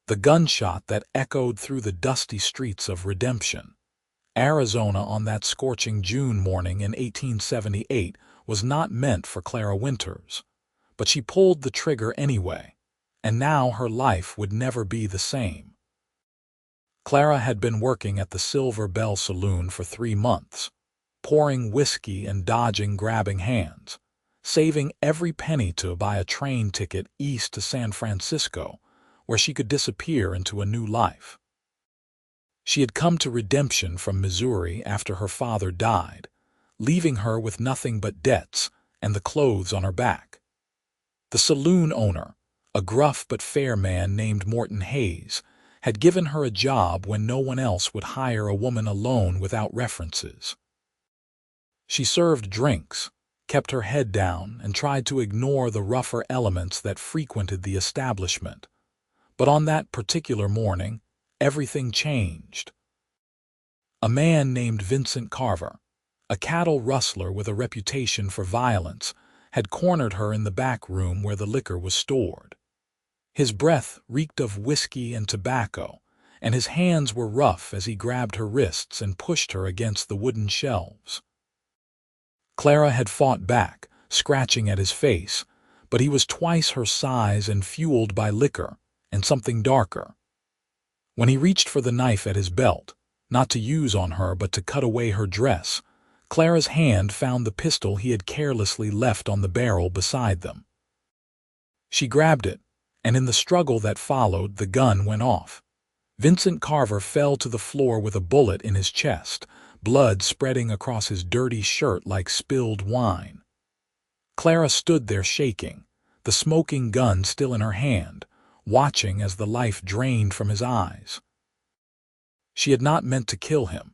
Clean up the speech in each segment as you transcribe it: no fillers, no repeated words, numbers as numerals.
the gunshot that echoed through the dusty streets of Redemption, Arizona on that scorching June morning in 1878 was not meant for Clara Winters, but she pulled the trigger anyway, and now her life would never be the same. Clara had been working at the Silver Bell Saloon for 3 months, pouring whiskey and dodging grabbing hands, saving every penny to buy a train ticket east to San Francisco, where she could disappear into a new life. She had come to Redemption from Missouri after her father died, leaving her with nothing but debts and the clothes on her back. The saloon owner, a gruff but fair man named Morton Hayes, had given her a job when no one else would hire a woman alone without references. She served drinks, kept her head down, and tried to ignore the rougher elements that frequented the establishment. But on that particular morning, everything changed. A man named Vincent Carver, a cattle rustler with a reputation for violence, had cornered her in the back room where the liquor was stored. His breath reeked of whiskey and tobacco, and his hands were rough as he grabbed her wrists and pushed her against the wooden shelves. Clara had fought back, scratching at his face, but he was twice her size and fueled by liquor and something darker. When he reached for the knife at his belt, not to use on her but to cut away her dress, Clara's hand found the pistol he had carelessly left on the barrel beside them. She grabbed it, and in the struggle that followed, the gun went off. Vincent Carver fell to the floor with a bullet in his chest, blood spreading across his dirty shirt like spilled wine. Clara stood there shaking, the smoking gun still in her hand, watching as the life drained from his eyes. She had not meant to kill him.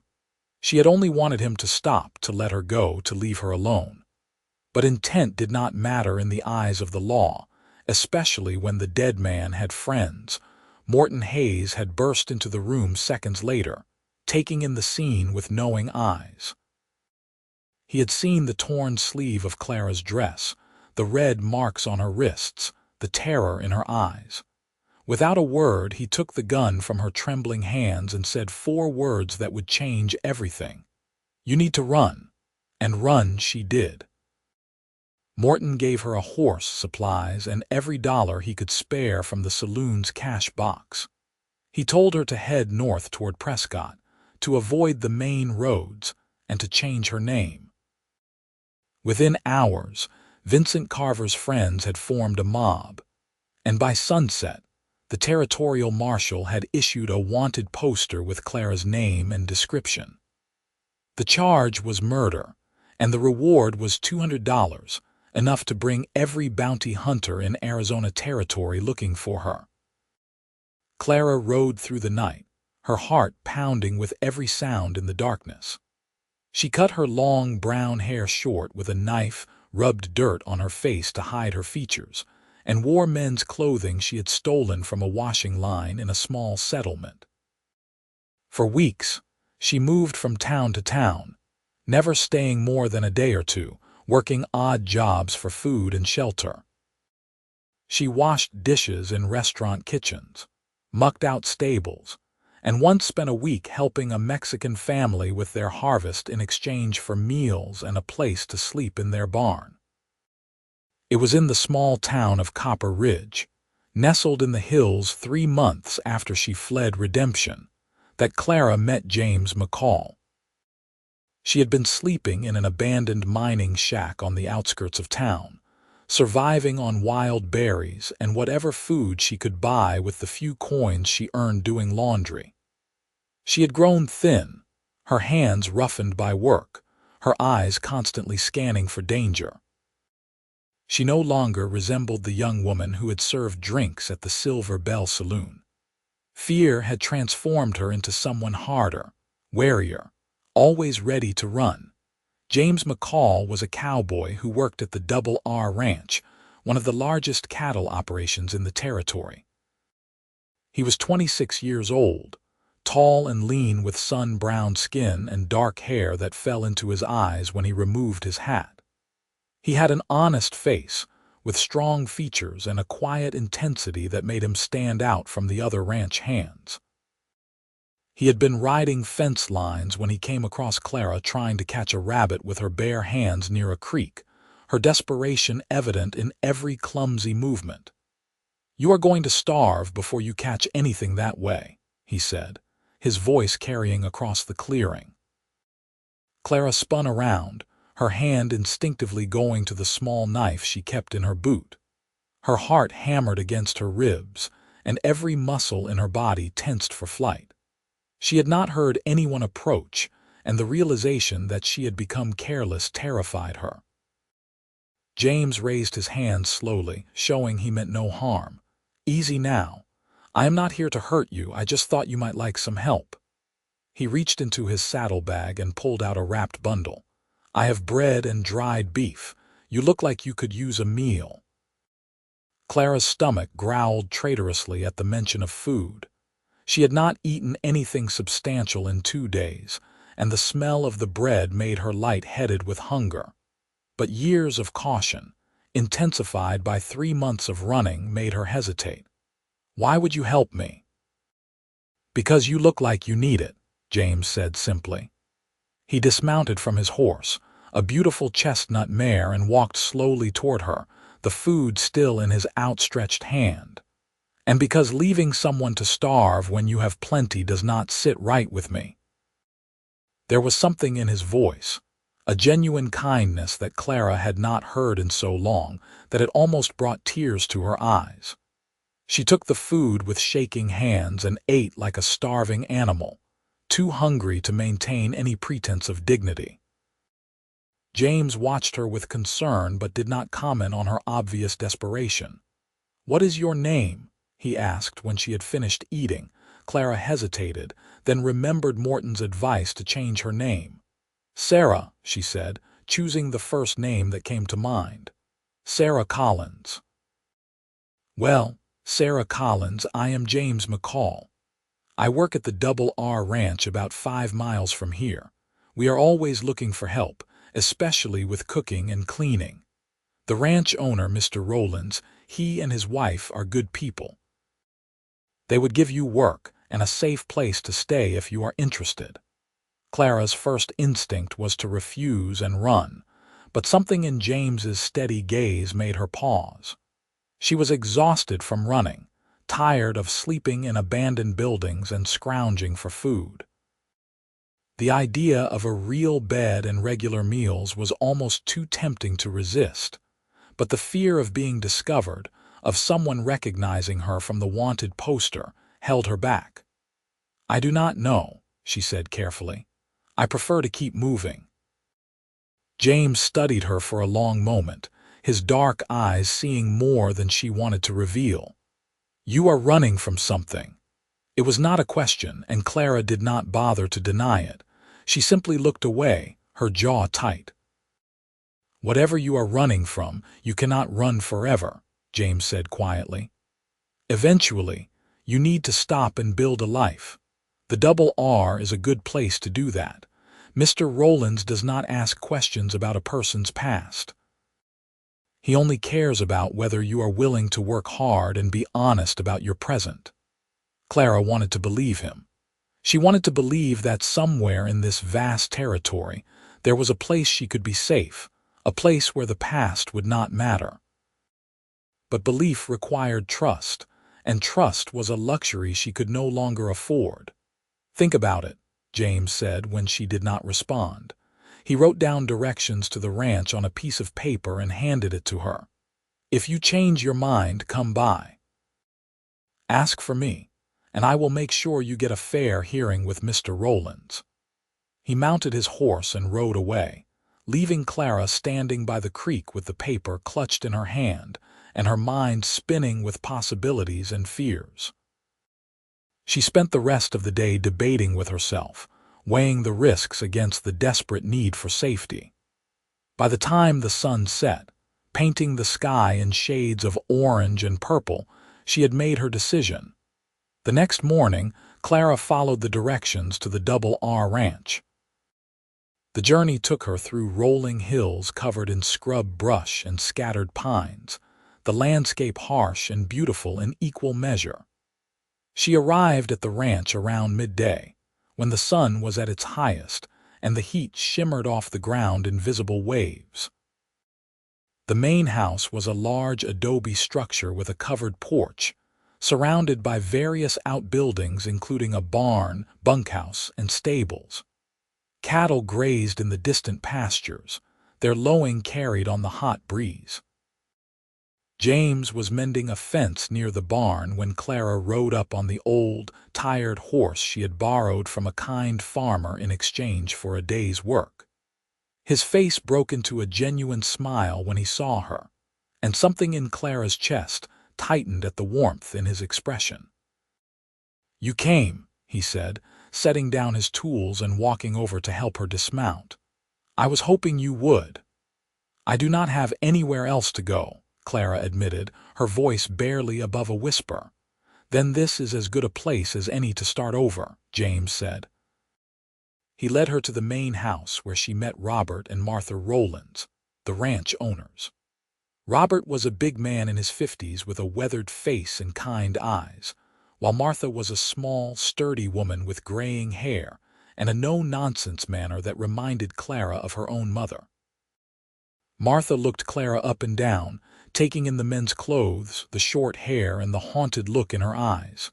She had only wanted him to stop, to let her go, to leave her alone. But intent did not matter in the eyes of the law, especially when the dead man had friends. Morton Hayes had burst into the room seconds later, taking in the scene with knowing eyes. He had seen the torn sleeve of Clara's dress, the red marks on her wrists, the terror in her eyes. Without a word, he took the gun from her trembling hands and said 4 words that would change everything. "You need to run." And run she did. Morton gave her a horse, supplies, and every dollar he could spare from the saloon's cash box. He told her to head north toward Prescott, to avoid the main roads, and to change her name. Within hours, Vincent Carver's friends had formed a mob, and by sunset, the territorial marshal had issued a wanted poster with Clara's name and description. The charge was murder, and the reward was $200, enough to bring every bounty hunter in Arizona territory looking for her. Clara rode through the night, her heart pounding with every sound in the darkness. She cut her long brown hair short with a knife, rubbed dirt on her face to hide her features, and wore men's clothing she had stolen from a washing line in a small settlement. For weeks, she moved from town to town, never staying more than a day or two, working odd jobs for food and shelter. She washed dishes in restaurant kitchens, mucked out stables, and once spent a week helping a Mexican family with their harvest in exchange for meals and a place to sleep in their barn. It was in the small town of Copper Ridge, nestled in the hills 3 months after she fled Redemption, that Clara met James McCall. She had been sleeping in an abandoned mining shack on the outskirts of town, surviving on wild berries and whatever food she could buy with the few coins she earned doing laundry. She had grown thin, her hands roughened by work, her eyes constantly scanning for danger. She no longer resembled the young woman who had served drinks at the Silver Bell Saloon. Fear had transformed her into someone harder, warier, always ready to run. James McCall was a cowboy who worked at the Double R Ranch, one of the largest cattle operations in the territory. He was 26 years old, tall and lean with sun-browned skin and dark hair that fell into his eyes when he removed his hat. He had an honest face, with strong features and a quiet intensity that made him stand out from the other ranch hands. He had been riding fence lines when he came across Clara trying to catch a rabbit with her bare hands near a creek, her desperation evident in every clumsy movement. "You are going to starve before you catch anything that way," he said, his voice carrying across the clearing. Clara spun around, her hand instinctively going to the small knife she kept in her boot. Her heart hammered against her ribs, and every muscle in her body tensed for flight. She had not heard anyone approach, and the realization that she had become careless terrified her. James raised his hand slowly, showing he meant no harm. "Easy now. I am not here to hurt you, I just thought you might like some help." He reached into his saddlebag and pulled out a wrapped bundle. "I have bread and dried beef. You look like you could use a meal." Clara's stomach growled traitorously at the mention of food. She had not eaten anything substantial in 2 days, and the smell of the bread made her light-headed with hunger. But years of caution, intensified by 3 months of running, made her hesitate. "Why would you help me?" "Because you look like you need it," James said simply. He dismounted from his horse, a beautiful chestnut mare, and walked slowly toward her, the food still in his outstretched hand. "And because leaving someone to starve when you have plenty does not sit right with me." There was something in his voice, a genuine kindness that Clara had not heard in so long that it almost brought tears to her eyes. She took the food with shaking hands and ate like a starving animal, too hungry to maintain any pretense of dignity. James watched her with concern but did not comment on her obvious desperation. "What is your name?" he asked when she had finished eating. Clara hesitated, then remembered Morton's advice to change her name. "Sarah," she said, choosing the first name that came to mind. "Sarah Collins." "Well, Sarah Collins, I am James McCall. I work at the Double R Ranch about 5 miles from here. We are always looking for help, especially with cooking and cleaning. The ranch owner, Mr. Rowlands, he and his wife are good people. They would give you work and a safe place to stay if you are interested." Clara's first instinct was to refuse and run, but something in James's steady gaze made her pause. She was exhausted from running, tired of sleeping in abandoned buildings and scrounging for food. The idea of a real bed and regular meals was almost too tempting to resist, but the fear of being discovered, of someone recognizing her from the wanted poster, held her back. "I do not know," she said carefully. "I prefer to keep moving." James studied her for a long moment, his dark eyes seeing more than she wanted to reveal. "You are running from something." It was not a question, and Clara did not bother to deny it. She simply looked away, her jaw tight. "Whatever you are running from, you cannot run forever," James said quietly. "Eventually, you need to stop and build a life. The Double R is a good place to do that. Mr. Rowlands does not ask questions about a person's past. He only cares about whether you are willing to work hard and be honest about your present." Clara wanted to believe him. She wanted to believe that somewhere in this vast territory there was a place she could be safe, a place where the past would not matter. But belief required trust, and trust was a luxury she could no longer afford. "Think about it," James said when she did not respond. He wrote down directions to the ranch on a piece of paper and handed it to her. "If you change your mind, come by. Ask for me, and I will make sure you get a fair hearing with Mr. Rowlands." He mounted his horse and rode away, leaving Clara standing by the creek with the paper clutched in her hand and her mind spinning with possibilities and fears. She spent the rest of the day debating with herself, weighing the risks against the desperate need for safety. By the time the sun set, painting the sky in shades of orange and purple, she had made her decision. The next morning, Clara followed the directions to the Double R Ranch. The journey took her through rolling hills covered in scrub brush and scattered pines, the landscape harsh and beautiful in equal measure. She arrived at the ranch around midday, when the sun was at its highest and the heat shimmered off the ground in visible waves. The main house was a large adobe structure with a covered porch, surrounded by various outbuildings including a barn, bunkhouse, and stables. Cattle grazed in the distant pastures, their lowing carried on the hot breeze. James was mending a fence near the barn when Clara rode up on the old, tired horse she had borrowed from a kind farmer in exchange for a day's work. His face broke into a genuine smile when he saw her, and something in Clara's chest tightened at the warmth in his expression. "You came," he said, setting down his tools and walking over to help her dismount. "I was hoping you would." "I do not have anywhere else to go," Clara admitted, her voice barely above a whisper. "Then this is as good a place as any to start over," James said. He led her to the main house where she met Robert and Martha Rowlands, the ranch owners. Robert was a big man in his 50s with a weathered face and kind eyes, while Martha was a small, sturdy woman with graying hair and a no-nonsense manner that reminded Clara of her own mother. Martha looked Clara up and down, taking in the men's clothes, the short hair, and the haunted look in her eyes.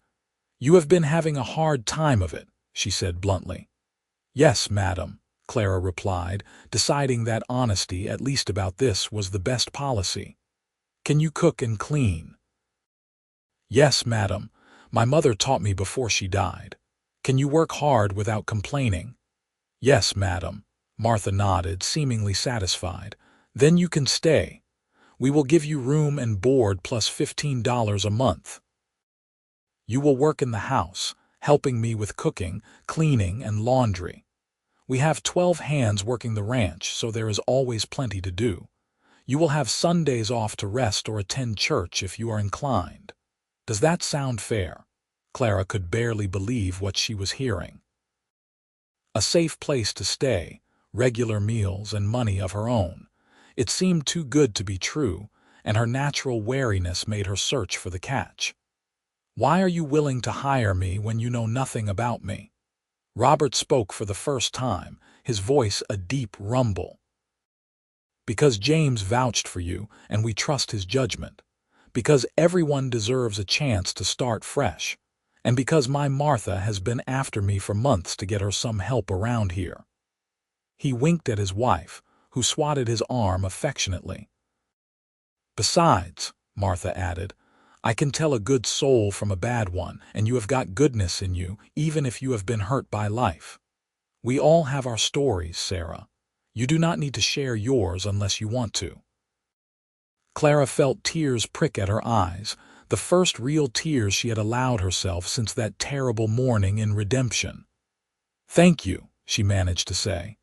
"You have been having a hard time of it," she said bluntly. "Yes, madam," Clara replied, deciding that honesty, at least about this, was the best policy. "Can you cook and clean?" "Yes, madam. My mother taught me before she died." "Can you work hard without complaining?" "Yes, madam." Martha nodded, seemingly satisfied. "Then you can stay. We will give you room and board plus $15 a month. You will work in the house, helping me with cooking, cleaning, and laundry. We have 12 hands working the ranch, so there is always plenty to do. You will have Sundays off to rest or attend church if you are inclined. Does that sound fair?" Clara could barely believe what she was hearing. A safe place to stay, regular meals, and money of her own. It seemed too good to be true, and her natural wariness made her search for the catch. "Why are you willing to hire me when you know nothing about me?" Robert spoke for the first time, his voice a deep rumble. "Because James vouched for you, and we trust his judgment. Because everyone deserves a chance to start fresh. And because my Martha has been after me for months to get her some help around here." He winked at his wife, who swatted his arm affectionately. "Besides," Martha added, "I can tell a good soul from a bad one, and you have got goodness in you, even if you have been hurt by life. We all have our stories, Sarah. You do not need to share yours unless you want to." Clara felt tears prick at her eyes, the first real tears she had allowed herself since that terrible morning in Redemption. "Thank you," she managed to say.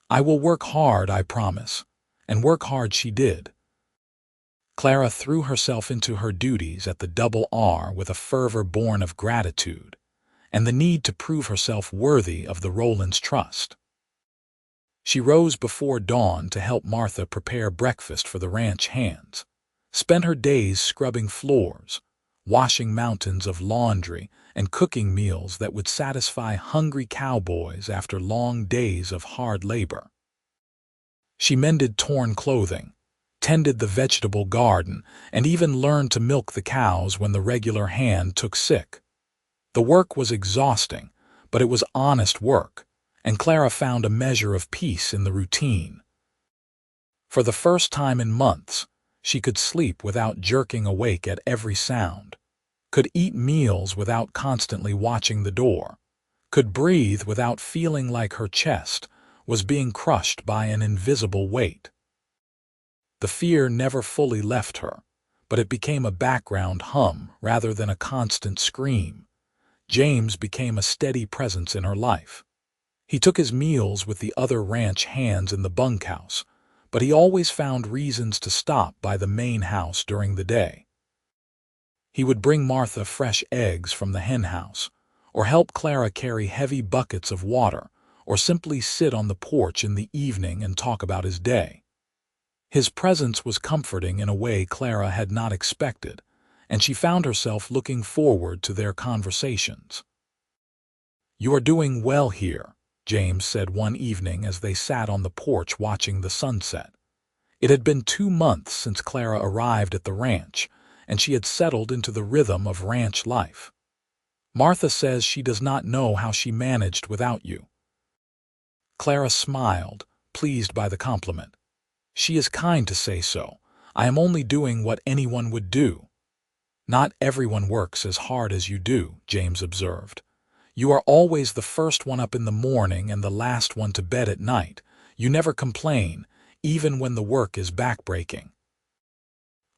"I will work hard, I promise." And work hard she did. Clara threw herself into her duties at the Double R with a fervor born of gratitude, and the need to prove herself worthy of the Rowlands' trust. She rose before dawn to help Martha prepare breakfast for the ranch hands, spent her days scrubbing floors, washing mountains of laundry, and cooking meals that would satisfy hungry cowboys after long days of hard labor. She mended torn clothing, tended the vegetable garden, and even learned to milk the cows when the regular hand took sick. The work was exhausting, but it was honest work, and Clara found a measure of peace in the routine. For the first time in months, she could sleep without jerking awake at every sound, could eat meals without constantly watching the door, could breathe without feeling like her chest was being crushed by an invisible weight. The fear never fully left her, but it became a background hum rather than a constant scream. James became a steady presence in her life. He took his meals with the other ranch hands in the bunkhouse, but he always found reasons to stop by the main house during the day. He would bring Martha fresh eggs from the henhouse, or help Clara carry heavy buckets of water, or simply sit on the porch in the evening and talk about his day. His presence was comforting in a way Clara had not expected, and she found herself looking forward to their conversations. "You are doing well here," James said one evening as they sat on the porch watching the sunset. It had been 2 months since Clara arrived at the ranch, and she had settled into the rhythm of ranch life. "Martha says she does not know how she managed without you." Clara smiled, pleased by the compliment. "She is kind to say so. I am only doing what anyone would do." "Not everyone works as hard as you do," James observed. "You are always the first one up in the morning and the last one to bed at night. You never complain, even when the work is backbreaking."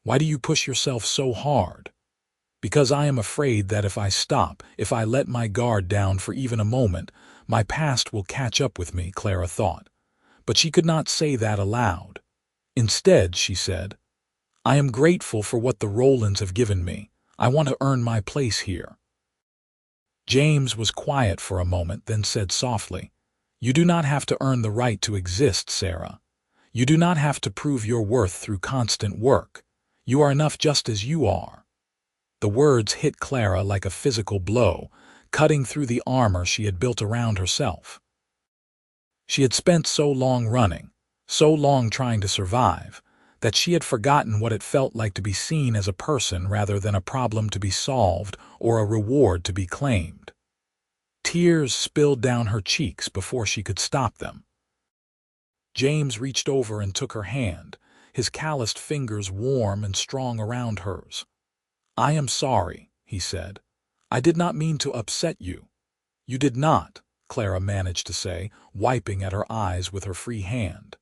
"Why do you push yourself so hard?" "Because I am afraid that if I stop, if I let my guard down for even a moment, my past will catch up with me," Clara thought. But she could not say that aloud. Instead, she said, "I am grateful for what the Rowlands have given me. I want to earn my place here." James was quiet for a moment, then said softly, "You do not have to earn the right to exist, Sarah. You do not have to prove your worth through constant work. You are enough just as you are." The words hit Clara like a physical blow, cutting through the armor she had built around herself. She had spent so long running, so long trying to survive, that she had forgotten what it felt like to be seen as a person rather than a problem to be solved or a reward to be claimed. Tears spilled down her cheeks before she could stop them. James reached over and took her hand, his calloused fingers warm and strong around hers. "I am sorry," he said. "I did not mean to upset you." "You did not," Clara managed to say, wiping at her eyes with her free hand.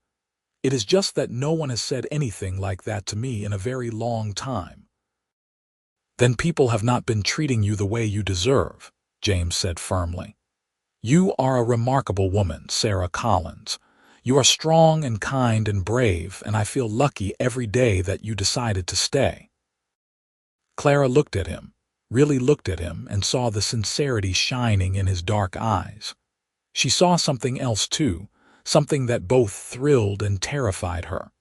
"It is just that no one has said anything like that to me in a very long time." "Then people have not been treating you the way you deserve," James said firmly. "You are a remarkable woman, Sarah Collins. You are strong and kind and brave, and I feel lucky every day that you decided to stay." Clara looked at him, really looked at him, and saw the sincerity shining in his dark eyes. She saw something else too, something that both thrilled and terrified her.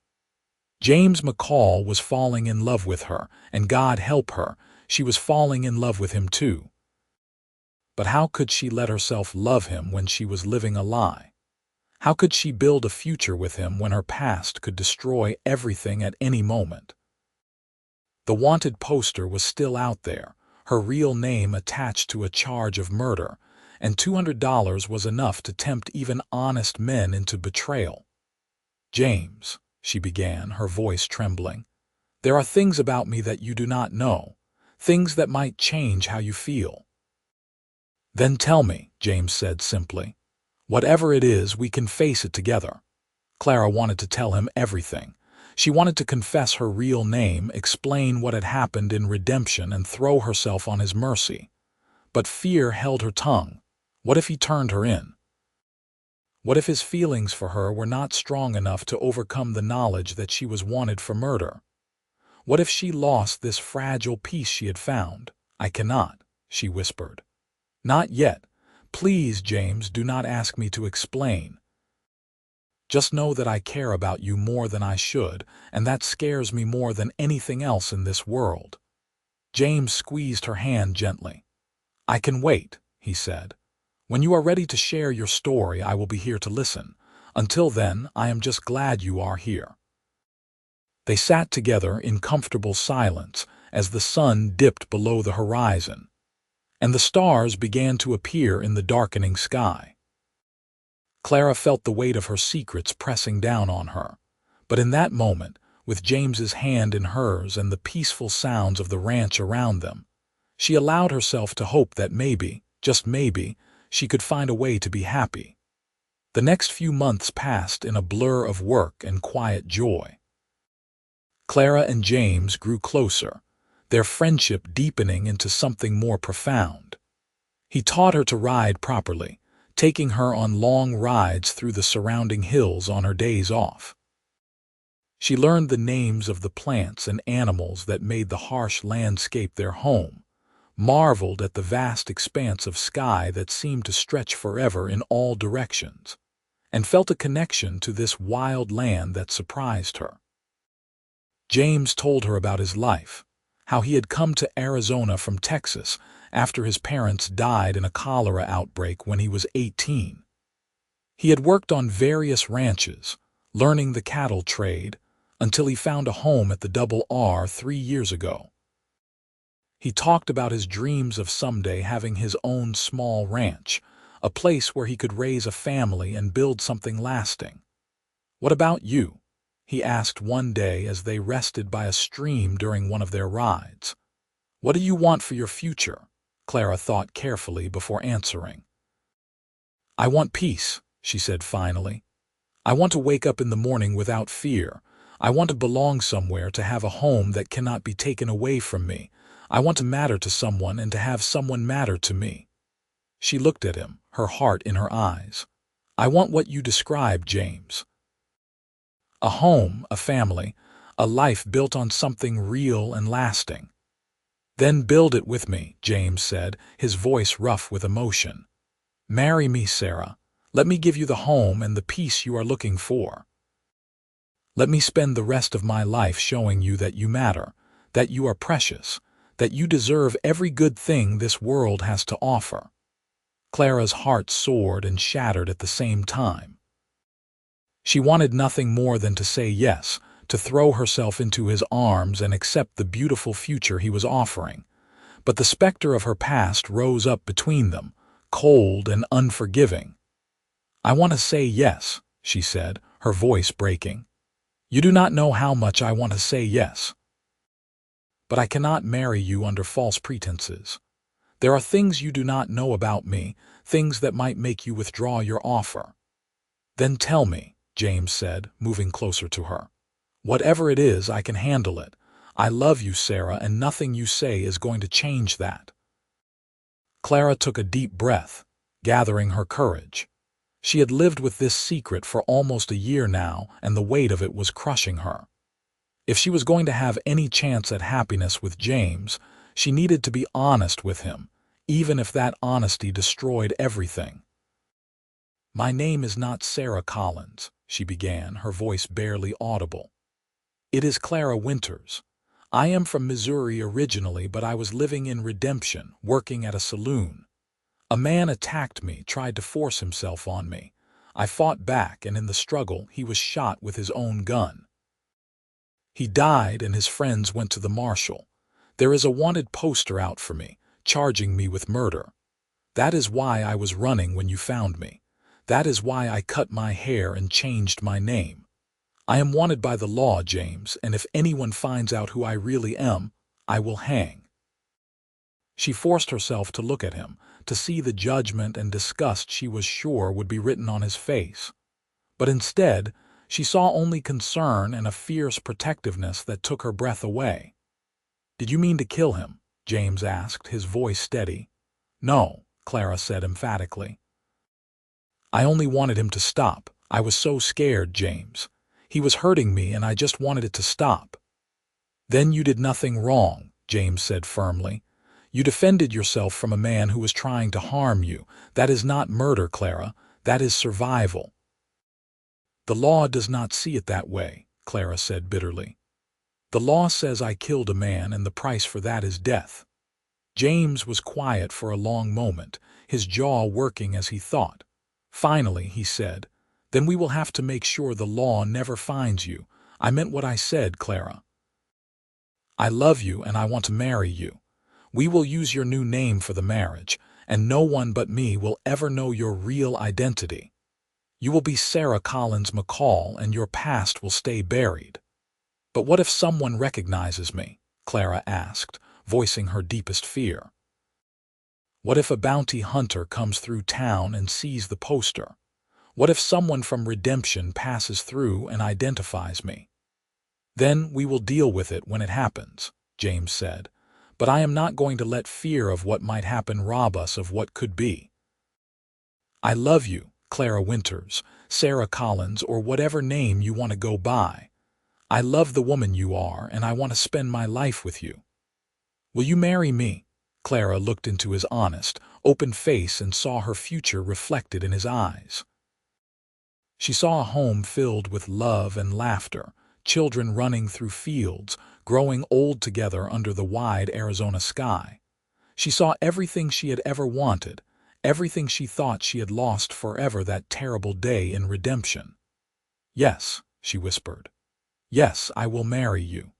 James McCall was falling in love with her, and God help her, she was falling in love with him too. But how could she let herself love him when she was living a lie? How could she build a future with him when her past could destroy everything at any moment? The wanted poster was still out there, her real name attached to a charge of murder, and $200 was enough to tempt even honest men into betrayal. "James," she began, her voice trembling, "there are things about me that you do not know, things that might change how you feel." "Then tell me," James said simply. "Whatever it is, we can face it together." Clara wanted to tell him everything. She wanted to confess her real name, explain what had happened in redemption, and throw herself on his mercy. But fear held her tongue. What if he turned her in? What if his feelings for her were not strong enough to overcome the knowledge that she was wanted for murder? What if she lost this fragile peace she had found? "I cannot," she whispered. "Not yet. Please, James, do not ask me to explain. Just know that I care about you more than I should, and that scares me more than anything else in this world." James squeezed her hand gently. "I can wait," he said. "When you are ready to share your story, I will be here to listen. Until then, I am just glad you are here." They sat together in comfortable silence as the sun dipped below the horizon, and the stars began to appear in the darkening sky. Clara felt the weight of her secrets pressing down on her, but in that moment, with James's hand in hers and the peaceful sounds of the ranch around them, she allowed herself to hope that maybe, just maybe, she could find a way to be happy. The next few months passed in a blur of work and quiet joy. Clara and James grew closer, their friendship deepening into something more profound. He taught her to ride properly, taking her on long rides through the surrounding hills on her days off. She learned the names of the plants and animals that made the harsh landscape their home, marveled at the vast expanse of sky that seemed to stretch forever in all directions, and felt a connection to this wild land that surprised her. James told her about his life, how he had come to Arizona from Texas after his parents died in a cholera outbreak when he was 18. He had worked on various ranches, learning the cattle trade, until he found a home at the Double R 3 years ago. He talked about his dreams of someday having his own small ranch, a place where he could raise a family and build something lasting. "What about you?" he asked one day as they rested by a stream during one of their rides. "What do you want for your future?" Clara thought carefully before answering. "I want peace," she said finally. "I want to wake up in the morning without fear. I want to belong somewhere, to have a home that cannot be taken away from me. I want to matter to someone and to have someone matter to me." She looked at him, her heart in her eyes. "I want what you described, James. A home, a family, a life built on something real and lasting." "Then build it with me," James said, his voice rough with emotion. "Marry me, Sarah. Let me give you the home and the peace you are looking for. Let me spend the rest of my life showing you that you matter, that you are precious, that you deserve every good thing this world has to offer." Clara's heart soared and shattered at the same time. She wanted nothing more than to say yes, to throw herself into his arms and accept the beautiful future he was offering. But the specter of her past rose up between them, cold and unforgiving. "I want to say yes," she said, her voice breaking. "You do not know how much I want to say yes. But I cannot marry you under false pretenses. There are things you do not know about me, things that might make you withdraw your offer." "Then tell me," James said, moving closer to her. "Whatever it is, I can handle it. I love you, Sarah, and nothing you say is going to change that." Clara took a deep breath, gathering her courage. She had lived with this secret for almost a year now, and the weight of it was crushing her. If she was going to have any chance at happiness with James, she needed to be honest with him, even if that honesty destroyed everything. "My name is not Sarah Collins," she began, her voice barely audible. "It is Clara Winters. I am from Missouri originally, but I was living in Redemption, working at a saloon. A man attacked me, tried to force himself on me. I fought back, and in the struggle, he was shot with his own gun. He died, and his friends went to the marshal. There is a wanted poster out for me, charging me with murder. That is why I was running when you found me. That is why I cut my hair and changed my name. I am wanted by the law, James, and if anyone finds out who I really am, I will hang." She forced herself to look at him, to see the judgment and disgust she was sure would be written on his face. But instead, she saw only concern and a fierce protectiveness that took her breath away. "Did you mean to kill him?" James asked, his voice steady. "No," Clara said emphatically. "I only wanted him to stop. I was so scared, James. He was hurting me, and I just wanted it to stop." "Then you did nothing wrong," James said firmly. "You defended yourself from a man who was trying to harm you. That is not murder, Clara. That is survival." "The law does not see it that way," Clara said bitterly. "The law says I killed a man, and the price for that is death." James was quiet for a long moment, his jaw working as he thought. Finally, he said, "Then we will have to make sure the law never finds you. I meant what I said, Clara. I love you and I want to marry you. We will use your new name for the marriage, and no one but me will ever know your real identity. You will be Sarah Collins McCall, and your past will stay buried." "But what if someone recognizes me?" Clara asked, voicing her deepest fear. "What if a bounty hunter comes through town and sees the poster? What if someone from Redemption passes through and identifies me?" "Then we will deal with it when it happens," James said. "But I am not going to let fear of what might happen rob us of what could be. I love you, Clara Winters, Sarah Collins, or whatever name you want to go by. I love the woman you are, and I want to spend my life with you. Will you marry me?" Clara looked into his honest, open face and saw her future reflected in his eyes. She saw a home filled with love and laughter, children running through fields, growing old together under the wide Arizona sky. She saw everything she had ever wanted, everything she thought she had lost forever that terrible day in redemption. "Yes," she whispered. "Yes, I will marry you."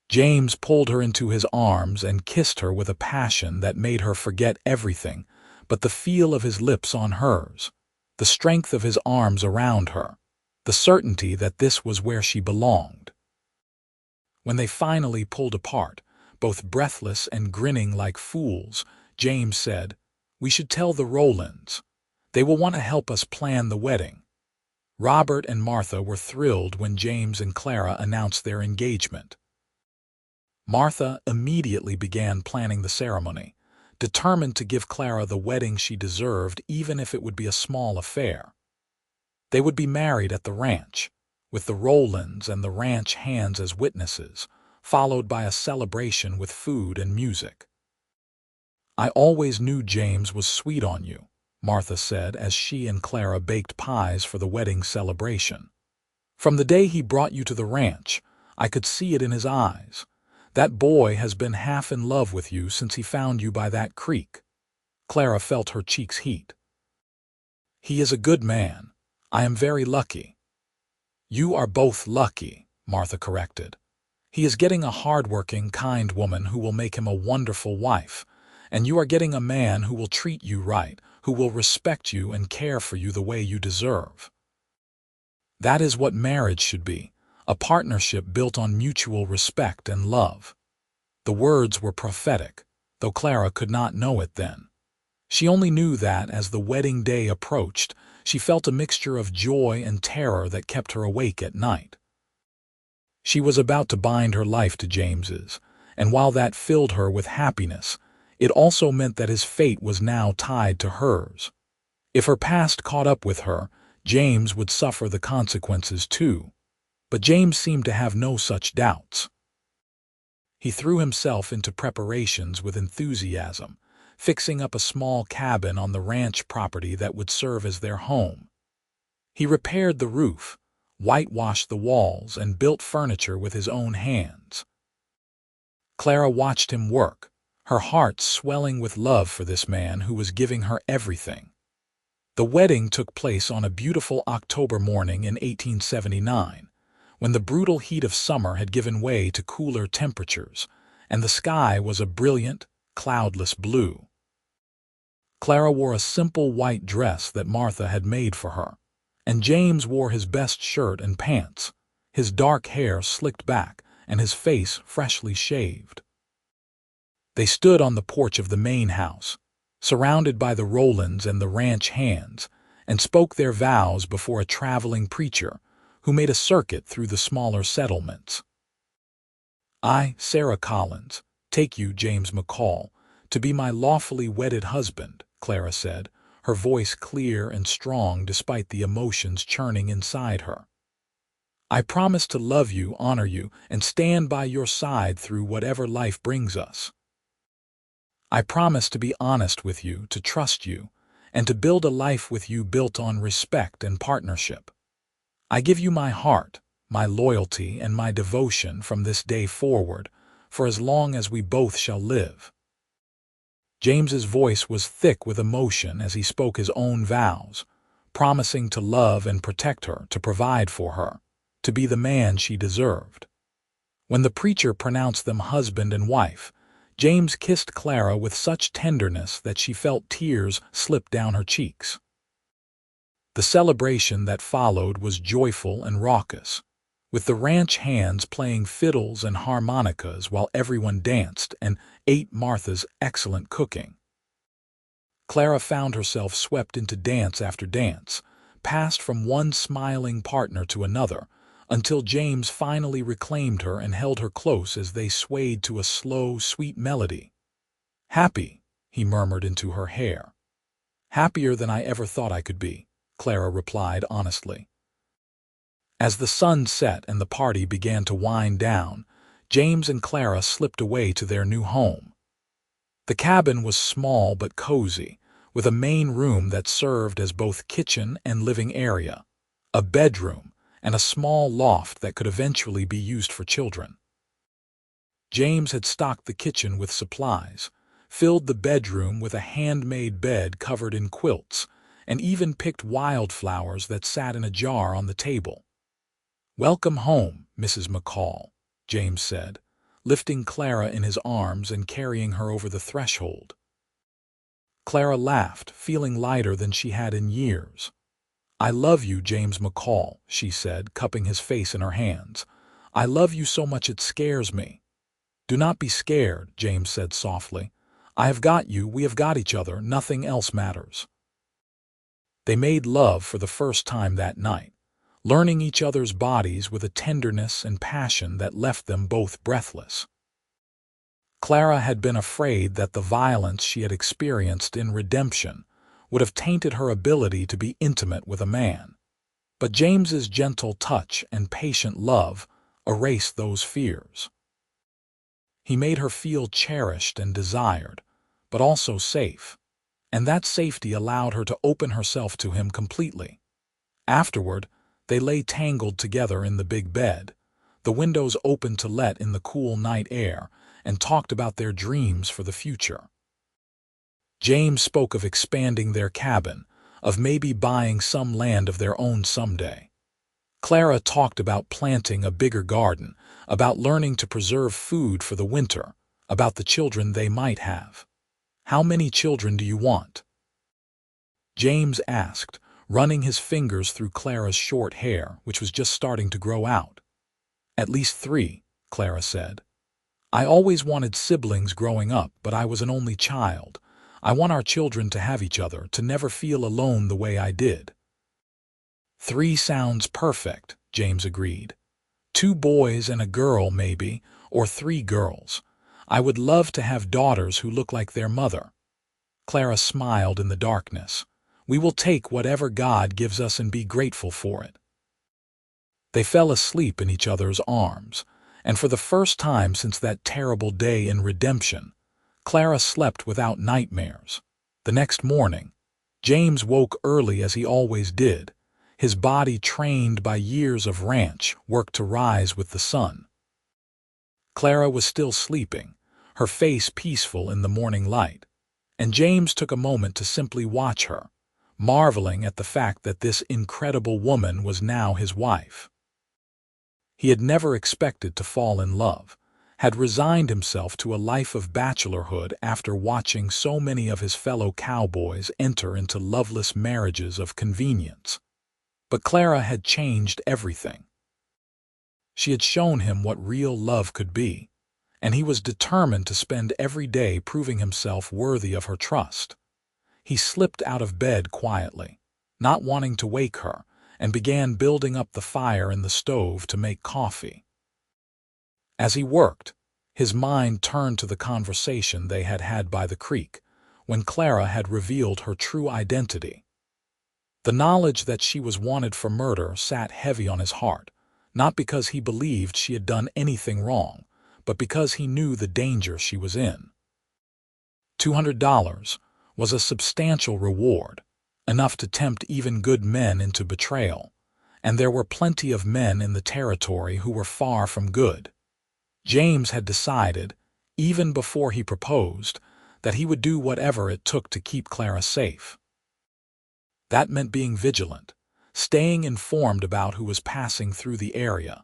James pulled her into his arms and kissed her with a passion that made her forget everything but the feel of his lips on hers, the strength of his arms around her, the certainty that this was where she belonged. When they finally pulled apart, both breathless and grinning like fools, James said, "We should tell the Rowlands. They will want to help us plan the wedding." Robert and Martha were thrilled when James and Clara announced their engagement. Martha immediately began planning the ceremony, determined to give Clara the wedding she deserved even if it would be a small affair. They would be married at the ranch, with the Rowlands and the ranch hands as witnesses, followed by a celebration with food and music. "I always knew James was sweet on you," Martha said as she and Clara baked pies for the wedding celebration. "From the day he brought you to the ranch, I could see it in his eyes. That boy has been half in love with you since he found you by that creek." Clara felt her cheeks heat. "He is a good man. I am very lucky." "You are both lucky," Martha corrected. "He is getting a hard-working, kind woman who will make him a wonderful wife, and you are getting a man who will treat you right, who will respect you and care for you the way you deserve. That is what marriage should be, a partnership built on mutual respect and love." The words were prophetic, though Clara could not know it then. She only knew that as the wedding day approached, she felt a mixture of joy and terror that kept her awake at night. She was about to bind her life to James's, and while that filled her with happiness, it also meant that his fate was now tied to hers. If her past caught up with her, James would suffer the consequences too. But James seemed to have no such doubts. He threw himself into preparations with enthusiasm, fixing up a small cabin on the ranch property that would serve as their home. He repaired the roof, whitewashed the walls, and built furniture with his own hands. Clara watched him work, her heart swelling with love for this man who was giving her everything. The wedding took place on a beautiful October morning in 1879, when the brutal heat of summer had given way to cooler temperatures, and the sky was a brilliant, cloudless blue. Clara wore a simple white dress that Martha had made for her, and James wore his best shirt and pants, his dark hair slicked back and his face freshly shaved. They stood on the porch of the main house, surrounded by the Rowlands and the ranch hands, and spoke their vows before a traveling preacher who made a circuit through the smaller settlements. "I, Sarah Collins, take you, James McCall, to be my lawfully wedded husband," Clara said, her voice clear and strong despite the emotions churning inside her. "I promise to love you, honor you, and stand by your side through whatever life brings us. I promise to be honest with you, to trust you, and to build a life with you built on respect and partnership. I give you my heart, my loyalty, and my devotion from this day forward, for as long as we both shall live." James's voice was thick with emotion as he spoke his own vows, promising to love and protect her, to provide for her, to be the man she deserved. When the preacher pronounced them husband and wife, James kissed Clara with such tenderness that she felt tears slip down her cheeks. The celebration that followed was joyful and raucous, with the ranch hands playing fiddles and harmonicas while everyone danced and ate Martha's excellent cooking. Clara found herself swept into dance after dance, passed from one smiling partner to another, until James finally reclaimed her and held her close as they swayed to a slow, sweet melody. "Happy," he murmured into her hair. "Happier than I ever thought I could be," Clara replied honestly. As the sun set and the party began to wind down, James and Clara slipped away to their new home. The cabin was small but cozy, with a main room that served as both kitchen and living area, a bedroom, and a small loft that could eventually be used for children. James had stocked the kitchen with supplies, filled the bedroom with a handmade bed covered in quilts, and even picked wildflowers that sat in a jar on the table. "Welcome home, Mrs. McCall," James said, lifting Clara in his arms and carrying her over the threshold. Clara laughed, feeling lighter than she had in years. "I love you, James McCall," she said, cupping his face in her hands. "I love you so much it scares me." "Do not be scared," James said softly. "I have got you, we have got each other, nothing else matters." They made love for the first time that night, learning each other's bodies with a tenderness and passion that left them both breathless. Clara had been afraid that the violence she had experienced in Redemption would have tainted her ability to be intimate with a man. But James's gentle touch and patient love erased those fears. He made her feel cherished and desired, but also safe, and that safety allowed her to open herself to him completely. Afterward, they lay tangled together in the big bed, the windows open to let in the cool night air, and talked about their dreams for the future. James spoke of expanding their cabin, of maybe buying some land of their own someday. Clara talked about planting a bigger garden, about learning to preserve food for the winter, about the children they might have. "How many children do you want?" James asked, running his fingers through Clara's short hair, which was just starting to grow out. "At least 3, Clara said. "I always wanted siblings growing up, but I was an only child. I want our children to have each other, to never feel alone the way I did." 3 sounds perfect, James agreed. 2 boys and a girl, maybe, or 3 girls. I would love to have daughters who look like their mother. Clara smiled in the darkness. "We will take whatever God gives us and be grateful for it." They fell asleep in each other's arms, and for the first time since that terrible day in Redemption, Clara slept without nightmares. The next morning, James woke early as he always did, his body trained by years of ranch work to rise with the sun. Clara was still sleeping, her face peaceful in the morning light, and James took a moment to simply watch her, marveling at the fact that this incredible woman was now his wife. He had never expected to fall in love, had resigned himself to a life of bachelorhood after watching so many of his fellow cowboys enter into loveless marriages of convenience. But Clara had changed everything. She had shown him what real love could be, and he was determined to spend every day proving himself worthy of her trust. He slipped out of bed quietly, not wanting to wake her, and began building up the fire in the stove to make coffee. As he worked, his mind turned to the conversation they had had by the creek, when Clara had revealed her true identity. The knowledge that she was wanted for murder sat heavy on his heart, not because he believed she had done anything wrong, but because he knew the danger she was in. $200 was a substantial reward, enough to tempt even good men into betrayal, and there were plenty of men in the territory who were far from good. James had decided, even before he proposed, that he would do whatever it took to keep Clara safe. That meant being vigilant, staying informed about who was passing through the area,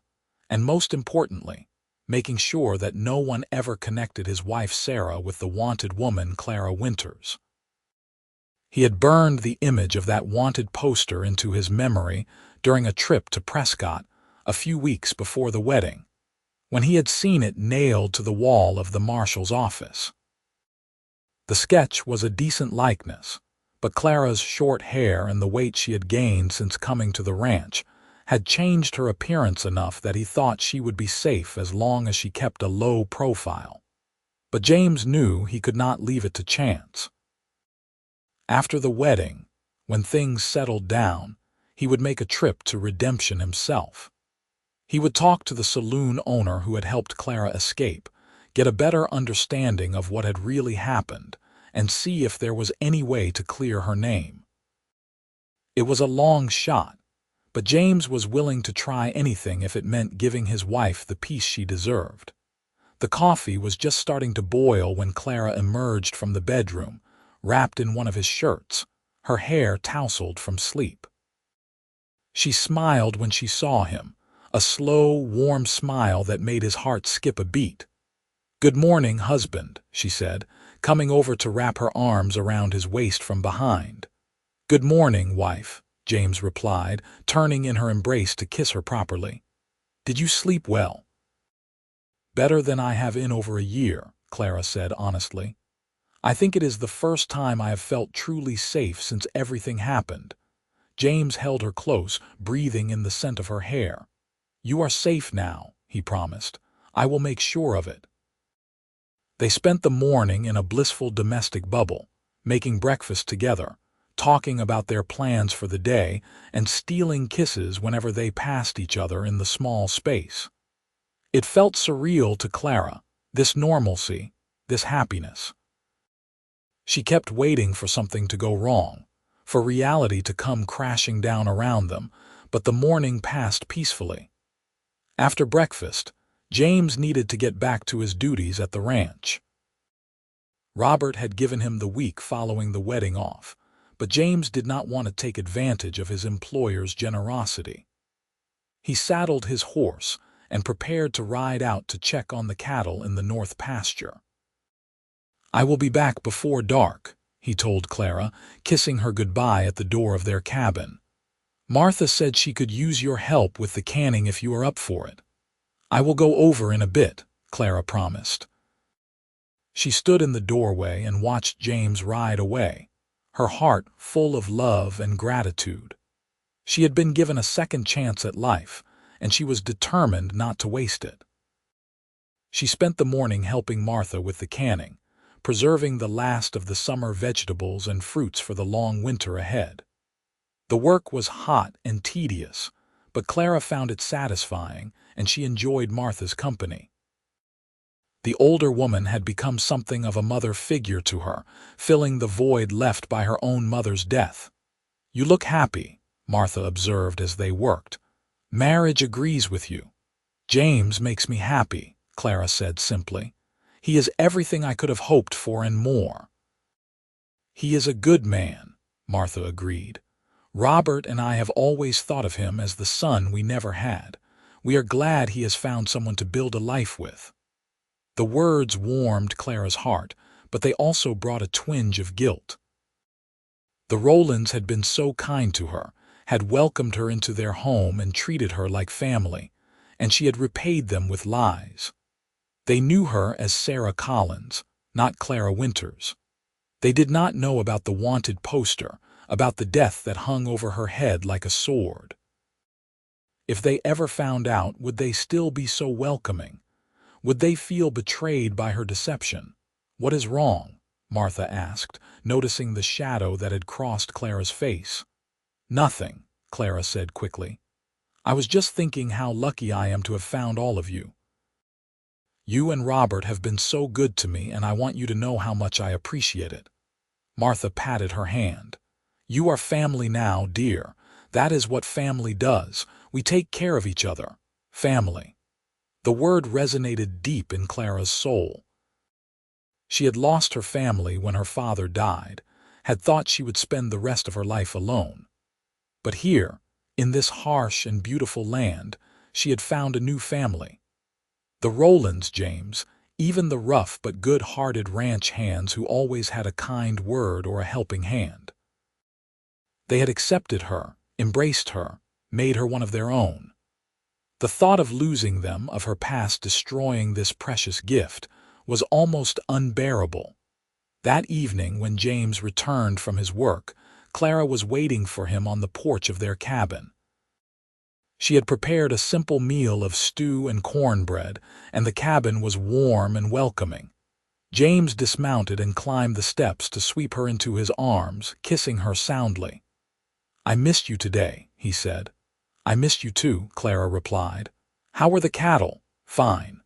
and most importantly, making sure that no one ever connected his wife Sarah with the wanted woman Clara Winters. He had burned the image of that wanted poster into his memory during a trip to Prescott a few weeks before the wedding, when he had seen it nailed to the wall of the marshal's office. The sketch was a decent likeness, but Clara's short hair and the weight she had gained since coming to the ranch had changed her appearance enough that he thought she would be safe as long as she kept a low profile. But James knew he could not leave it to chance. After the wedding, when things settled down, he would make a trip to Redemption himself. He would talk to the saloon owner who had helped Clara escape, get a better understanding of what had really happened, and see if there was any way to clear her name. It was a long shot, But James was willing to try anything if it meant giving his wife the peace she deserved. The coffee was just starting to boil when Clara emerged from the bedroom, wrapped in one of his shirts, her hair tousled from sleep. She smiled when she saw him, a slow, warm smile that made his heart skip a beat. "Good morning, husband," she said, coming over to wrap her arms around his waist from behind. "Good morning, wife," James replied, turning in her embrace to kiss her properly. "Did you sleep well?" "Better than I have in over a year," Clara said honestly. "I think it is the first time I have felt truly safe since everything happened." James held her close, breathing in the scent of her hair. "You are safe now," he promised. "I will make sure of it." They spent the morning in a blissful domestic bubble, making breakfast together, talking about their plans for the day, and stealing kisses whenever they passed each other in the small space. It felt surreal to Clara, this normalcy, this happiness. She kept waiting for something to go wrong, for reality to come crashing down around them, but the morning passed peacefully. After breakfast, James needed to get back to his duties at the ranch. Robert had given him the week following the wedding off, but James did not want to take advantage of his employer's generosity. He saddled his horse and prepared to ride out to check on the cattle in the north pasture. "I will be back before dark," he told Clara, kissing her goodbye at the door of their cabin. "Martha said she could use your help with the canning if you are up for it." "I will go over in a bit," Clara promised. She stood in the doorway and watched James ride away, her heart full of love and gratitude. She had been given a second chance at life, and she was determined not to waste it. She spent the morning helping Martha with the canning, preserving the last of the summer vegetables and fruits for the long winter ahead. The work was hot and tedious, but Clara found it satisfying, and she enjoyed Martha's company. The older woman had become something of a mother figure to her, filling the void left by her own mother's death. "You look happy," Martha observed as they worked. "Marriage agrees with you." "James makes me happy," Clara said simply. "He is everything I could have hoped for and more." "He is a good man," Martha agreed. "Robert and I have always thought of him as the son we never had. We are glad he has found someone to build a life with." The words warmed Clara's heart, but they also brought a twinge of guilt. The Rowlands had been so kind to her, had welcomed her into their home and treated her like family, and she had repaid them with lies. They knew her as Sarah Collins, not Clara Winters. They did not know about the wanted poster, about the death that hung over her head like a sword. If they ever found out, would they still be so welcoming? Would they feel betrayed by her deception? "What is wrong?" Martha asked, noticing the shadow that had crossed Clara's face. "Nothing," Clara said quickly. "I was just thinking how lucky I am to have found all of you. You and Robert have been so good to me, and I want you to know how much I appreciate it." Martha patted her hand. "You are family now, dear. That is what family does. We take care of each other. Family." The word resonated deep in Clara's soul. She had lost her family when her father died, had thought she would spend the rest of her life alone. But here, in this harsh and beautiful land, she had found a new family. The Rowlands, James, even the rough but good-hearted ranch hands who always had a kind word or a helping hand. They had accepted her, embraced her, made her one of their own. The thought of losing them, of her past destroying this precious gift, was almost unbearable. That evening, when James returned from his work, Clara was waiting for him on the porch of their cabin. She had prepared a simple meal of stew and cornbread, and the cabin was warm and welcoming. James dismounted and climbed the steps to sweep her into his arms, kissing her soundly. "I missed you today," he said. "I missed you too," Clara replied. "How were the cattle?" "Fine.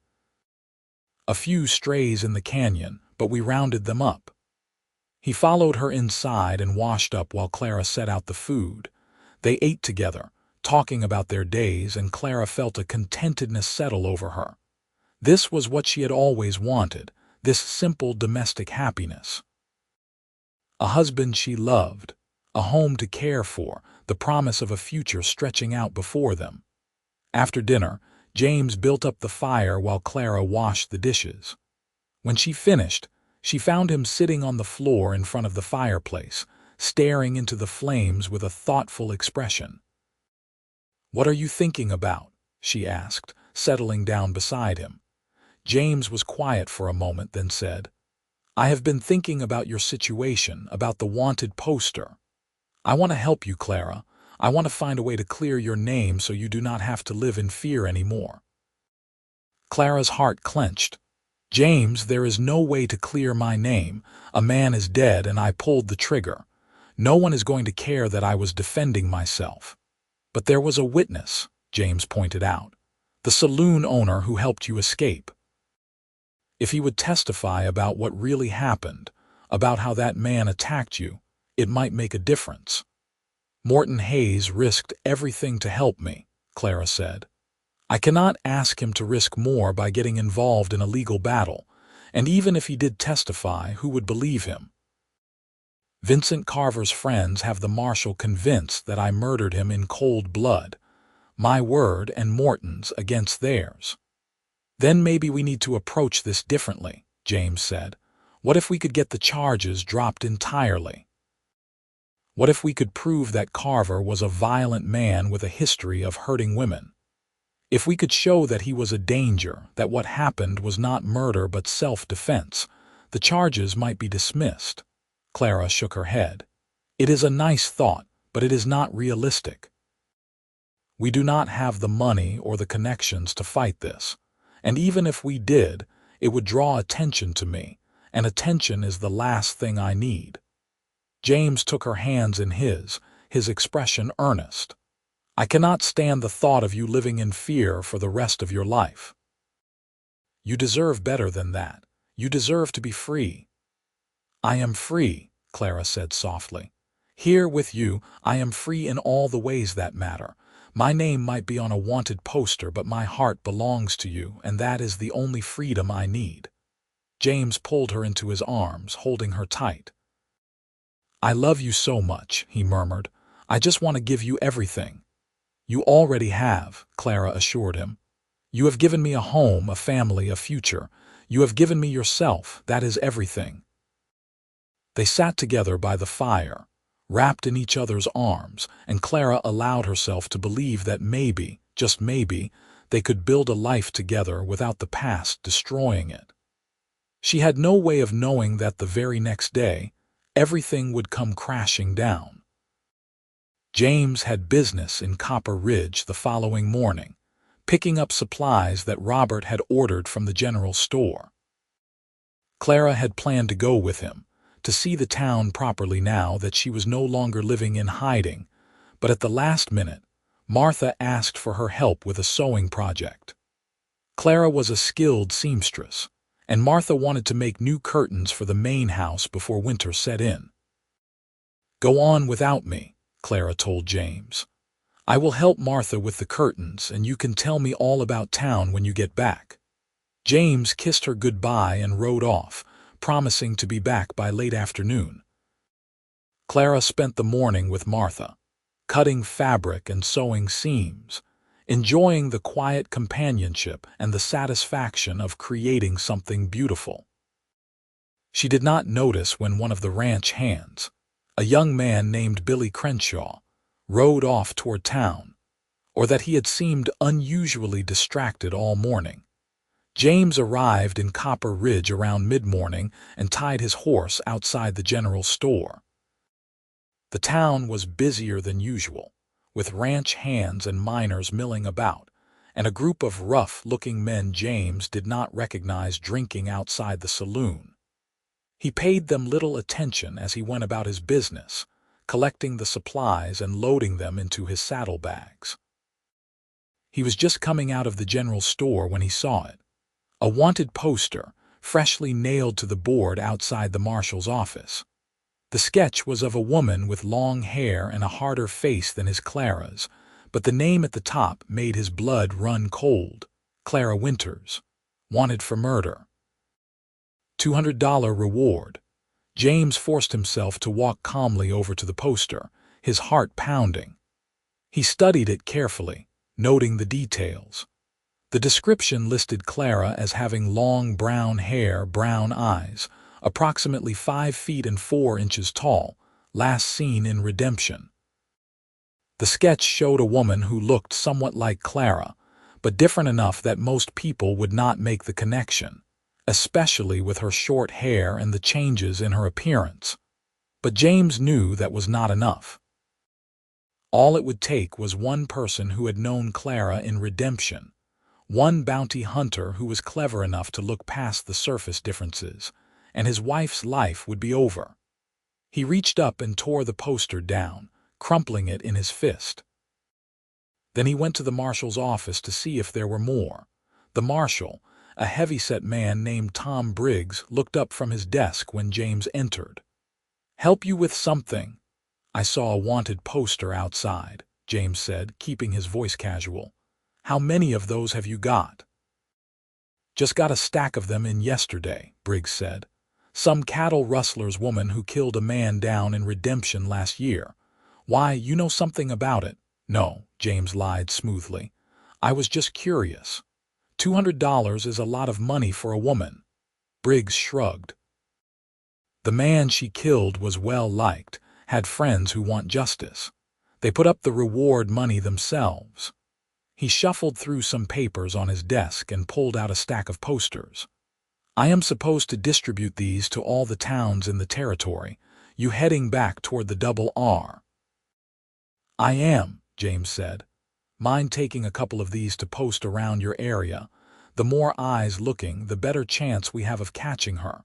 A few strays in the canyon, but we rounded them up." He followed her inside and washed up while Clara set out the food. They ate together, talking about their days, and Clara felt a contentedness settle over her. This was what she had always wanted, this simple domestic happiness. A husband she loved, a home to care for, the promise of a future stretching out before them. After dinner, James built up the fire while Clara washed the dishes. When she finished, she found him sitting on the floor in front of the fireplace, staring into the flames with a thoughtful expression. "What are you thinking about?" she asked, settling down beside him. James was quiet for a moment, then said, "I have been thinking about your situation, about the wanted poster. I want to help you, Clara. I want to find a way to clear your name so you do not have to live in fear anymore." Clara's heart clenched. "James, there is no way to clear my name. A man is dead and I pulled the trigger. No one is going to care that I was defending myself." "But there was a witness," James pointed out. "The saloon owner who helped you escape. If he would testify about what really happened, about how that man attacked you, it might make a difference." "Morton Hayes risked everything to help me," Clara said. "I cannot ask him to risk more by getting involved in a legal battle, and even if he did testify, who would believe him? Vincent Carver's friends have the marshal convinced that I murdered him in cold blood, my word and Morton's against theirs." "Then maybe we need to approach this differently," James said. "What if we could get the charges dropped entirely? What if we could prove that Carver was a violent man with a history of hurting women? If we could show that he was a danger, that what happened was not murder but self-defense, the charges might be dismissed." Clara shook her head. "It is a nice thought, but it is not realistic. We do not have the money or the connections to fight this. And even if we did, it would draw attention to me, and attention is the last thing I need." James took her hands in his expression earnest. "I cannot stand the thought of you living in fear for the rest of your life. You deserve better than that. You deserve to be free." "I am free," Clara said softly. "Here with you, I am free in all the ways that matter. My name might be on a wanted poster, but my heart belongs to you, and that is the only freedom I need." James pulled her into his arms, holding her tight. "I love you so much," he murmured. "I just want to give you everything." "You already have," Clara assured him. "You have given me a home, a family, a future. You have given me yourself. That is everything." They sat together by the fire, wrapped in each other's arms, and Clara allowed herself to believe that maybe, just maybe, they could build a life together without the past destroying it. She had no way of knowing that the very next day, everything would come crashing down. James had business in Copper Ridge the following morning, picking up supplies that Robert had ordered from the general store. Clara had planned to go with him, to see the town properly now that she was no longer living in hiding, but at the last minute, Martha asked for her help with a sewing project. Clara was a skilled seamstress, and Martha wanted to make new curtains for the main house before winter set in. "Go on without me," Clara told James. "I will help Martha with the curtains, and you can tell me all about town when you get back." James kissed her goodbye and rode off, promising to be back by late afternoon. Clara spent the morning with Martha, cutting fabric and sewing seams, enjoying the quiet companionship and the satisfaction of creating something beautiful. She did not notice when one of the ranch hands, a young man named Billy Crenshaw, rode off toward town, or that he had seemed unusually distracted all morning. James arrived in Copper Ridge around mid-morning and tied his horse outside the general store. The town was busier than usual, with ranch hands and miners milling about, and a group of rough-looking men James did not recognize drinking outside the saloon. He paid them little attention as he went about his business, collecting the supplies and loading them into his saddlebags. He was just coming out of the general store when he saw it. A wanted poster, freshly nailed to the board outside the marshal's office. The sketch was of a woman with long hair and a harder face than his Clara's, but the name at the top made his blood run cold. Clara Winters, wanted for murder. $200 reward. James forced himself to walk calmly over to the poster, his heart pounding. He studied it carefully, noting the details. The description listed Clara as having long brown hair, brown eyes, approximately 5 feet and 4 inches tall, last seen in Redemption. The sketch showed a woman who looked somewhat like Clara, but different enough that most people would not make the connection, especially with her short hair and the changes in her appearance. But James knew that was not enough. All it would take was one person who had known Clara in Redemption, one bounty hunter who was clever enough to look past the surface differences, and his wife's life would be over. He reached up and tore the poster down, crumpling it in his fist. Then he went to the marshal's office to see if there were more. The marshal, a heavy-set man named Tom Briggs, looked up from his desk when James entered. "Help you with something?" "I saw a wanted poster outside," James said, keeping his voice casual. "How many of those have you got?" "Just got a stack of them in yesterday," Briggs said. "Some cattle rustler's woman who killed a man down in Redemption last year. Why, you know something about it?" "No," James lied smoothly. "I was just curious. $200 is a lot of money for a woman." Briggs shrugged. "The man she killed was well liked, had friends who want justice. They put up the reward money themselves." He shuffled through some papers on his desk and pulled out a stack of posters. "I am supposed to distribute these to all the towns in the territory. You heading back toward the Double R?" "I am," James said. "Mind taking a couple of these to post around your area? The more eyes looking, the better chance we have of catching her."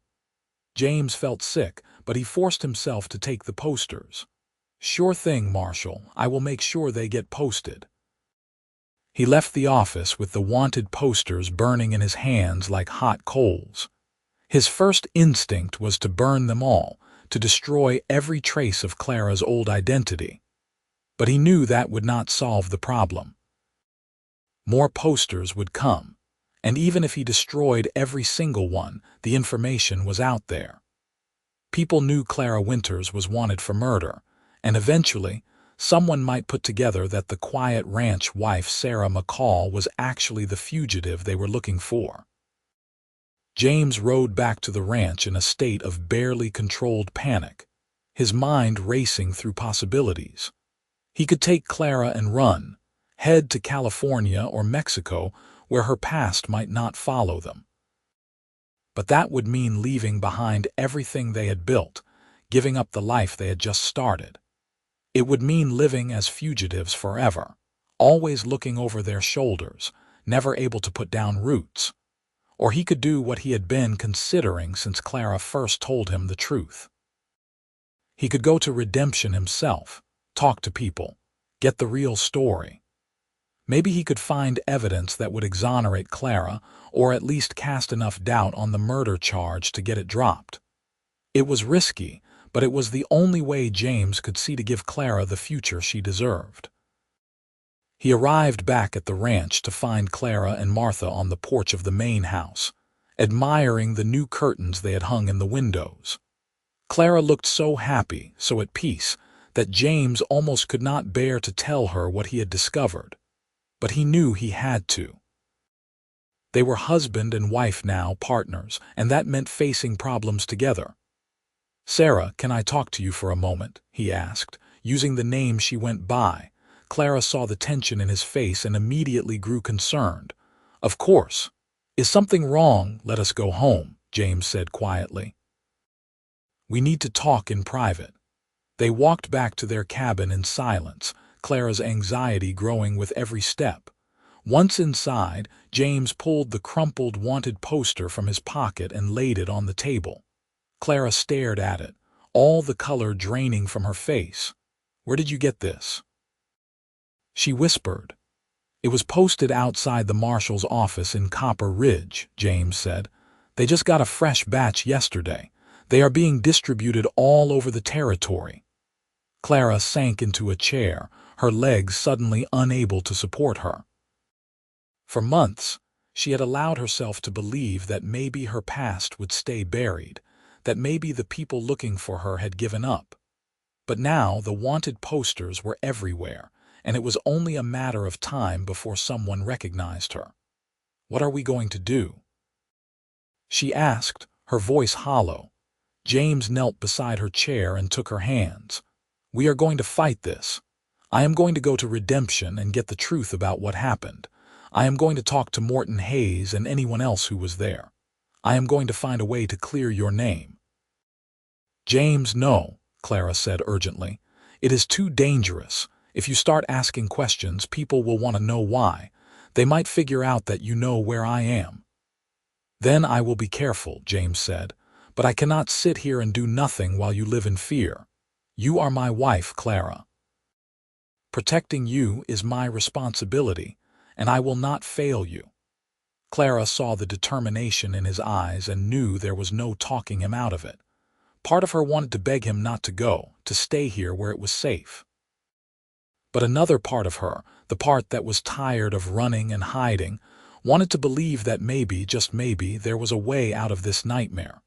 James felt sick, but he forced himself to take the posters. "Sure thing, Marshal. I will make sure they get posted." He left the office with the wanted posters burning in his hands like hot coals. His first instinct was to burn them all, to destroy every trace of Clara's old identity. But he knew that would not solve the problem. More posters would come, and even if he destroyed every single one, the information was out there. People knew Clara Winters was wanted for murder, and eventually, someone might put together that the quiet ranch wife Sarah McCall was actually the fugitive they were looking for. James rode back to the ranch in a state of barely controlled panic, his mind racing through possibilities. He could take Clara and run, head to California or Mexico where her past might not follow them. But that would mean leaving behind everything they had built, giving up the life they had just started. It would mean living as fugitives forever, always looking over their shoulders, never able to put down roots. Or he could do what he had been considering since Clara first told him the truth. He could go to Redemption himself, talk to people, get the real story. Maybe he could find evidence that would exonerate Clara, or at least cast enough doubt on the murder charge to get it dropped. It was risky, but it was the only way James could see to give Clara the future she deserved. He arrived back at the ranch to find Clara and Martha on the porch of the main house, admiring the new curtains they had hung in the windows. Clara looked so happy, so at peace, that James almost could not bear to tell her what he had discovered. But he knew he had to. They were husband and wife now, partners, and that meant facing problems together. "Sarah, can I talk to you for a moment?" he asked, using the name she went by. Clara saw the tension in his face and immediately grew concerned. "Of course. Is something wrong? Let us go home," James said quietly. "We need to talk in private." They walked back to their cabin in silence, Clara's anxiety growing with every step. Once inside, James pulled the crumpled wanted poster from his pocket and laid it on the table. Clara stared at it, all the color draining from her face. "Where did you get this?" She whispered. "It was posted outside the marshal's office in Copper Ridge," James said. "They just got a fresh batch yesterday. They are being distributed all over the territory." Clara sank into a chair, her legs suddenly unable to support her. For months, she had allowed herself to believe that maybe her past would stay buried, that maybe the people looking for her had given up. But now the wanted posters were everywhere, and it was only a matter of time before someone recognized her. "What are we going to do?" she asked, her voice hollow. James knelt beside her chair and took her hands. "We are going to fight this. I am going to go to Redemption and get the truth about what happened. I am going to talk to Morton Hayes and anyone else who was there. I am going to find a way to clear your name." "James, no," Clara said urgently. "It is too dangerous. If you start asking questions, people will want to know why. They might figure out that you know where I am." "Then I will be careful," James said. "But I cannot sit here and do nothing while you live in fear. You are my wife, Clara. Protecting you is my responsibility, and I will not fail you." Clara saw the determination in his eyes and knew there was no talking him out of it. Part of her wanted to beg him not to go, to stay here where it was safe. But another part of her, the part that was tired of running and hiding, wanted to believe that maybe, just maybe, there was a way out of this nightmare.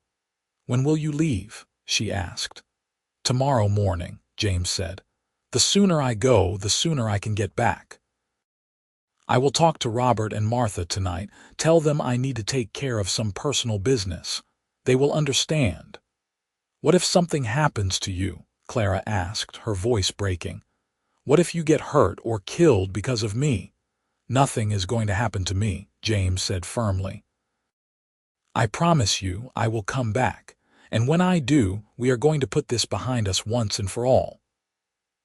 "When will you leave?" she asked. "Tomorrow morning," James said. "The sooner I go, the sooner I can get back. I will talk to Robert and Martha tonight, tell them I need to take care of some personal business. They will understand." "What if something happens to you?" Clara asked, her voice breaking. "What if you get hurt or killed because of me?" "Nothing is going to happen to me," James said firmly. "I promise you I will come back, and when I do, we are going to put this behind us once and for all."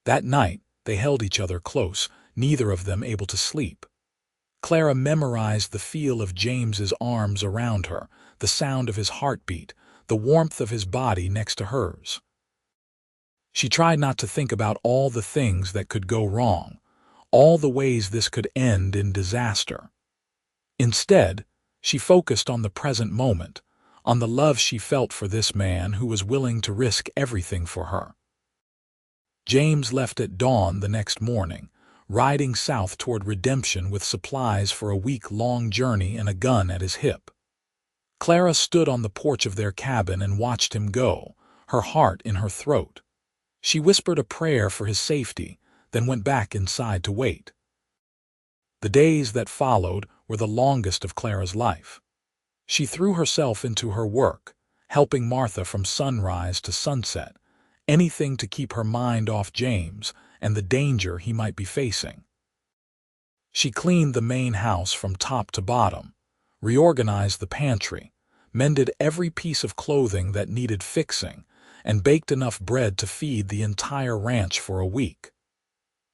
That night, they held each other close, neither of them able to sleep. Clara memorized the feel of James's arms around her, the sound of his heartbeat, the warmth of his body next to hers. She tried not to think about all the things that could go wrong, all the ways this could end in disaster. Instead, she focused on the present moment, on the love she felt for this man who was willing to risk everything for her. James left at dawn the next morning, riding south toward Redemption with supplies for a week-long journey and a gun at his hip. Clara stood on the porch of their cabin and watched him go, her heart in her throat. She whispered a prayer for his safety, then went back inside to wait. The days that followed were the longest of Clara's life. She threw herself into her work, helping Martha from sunrise to sunset, anything to keep her mind off James and the danger he might be facing. She cleaned the main house from top to bottom, reorganized the pantry, mended every piece of clothing that needed fixing, and baked enough bread to feed the entire ranch for a week.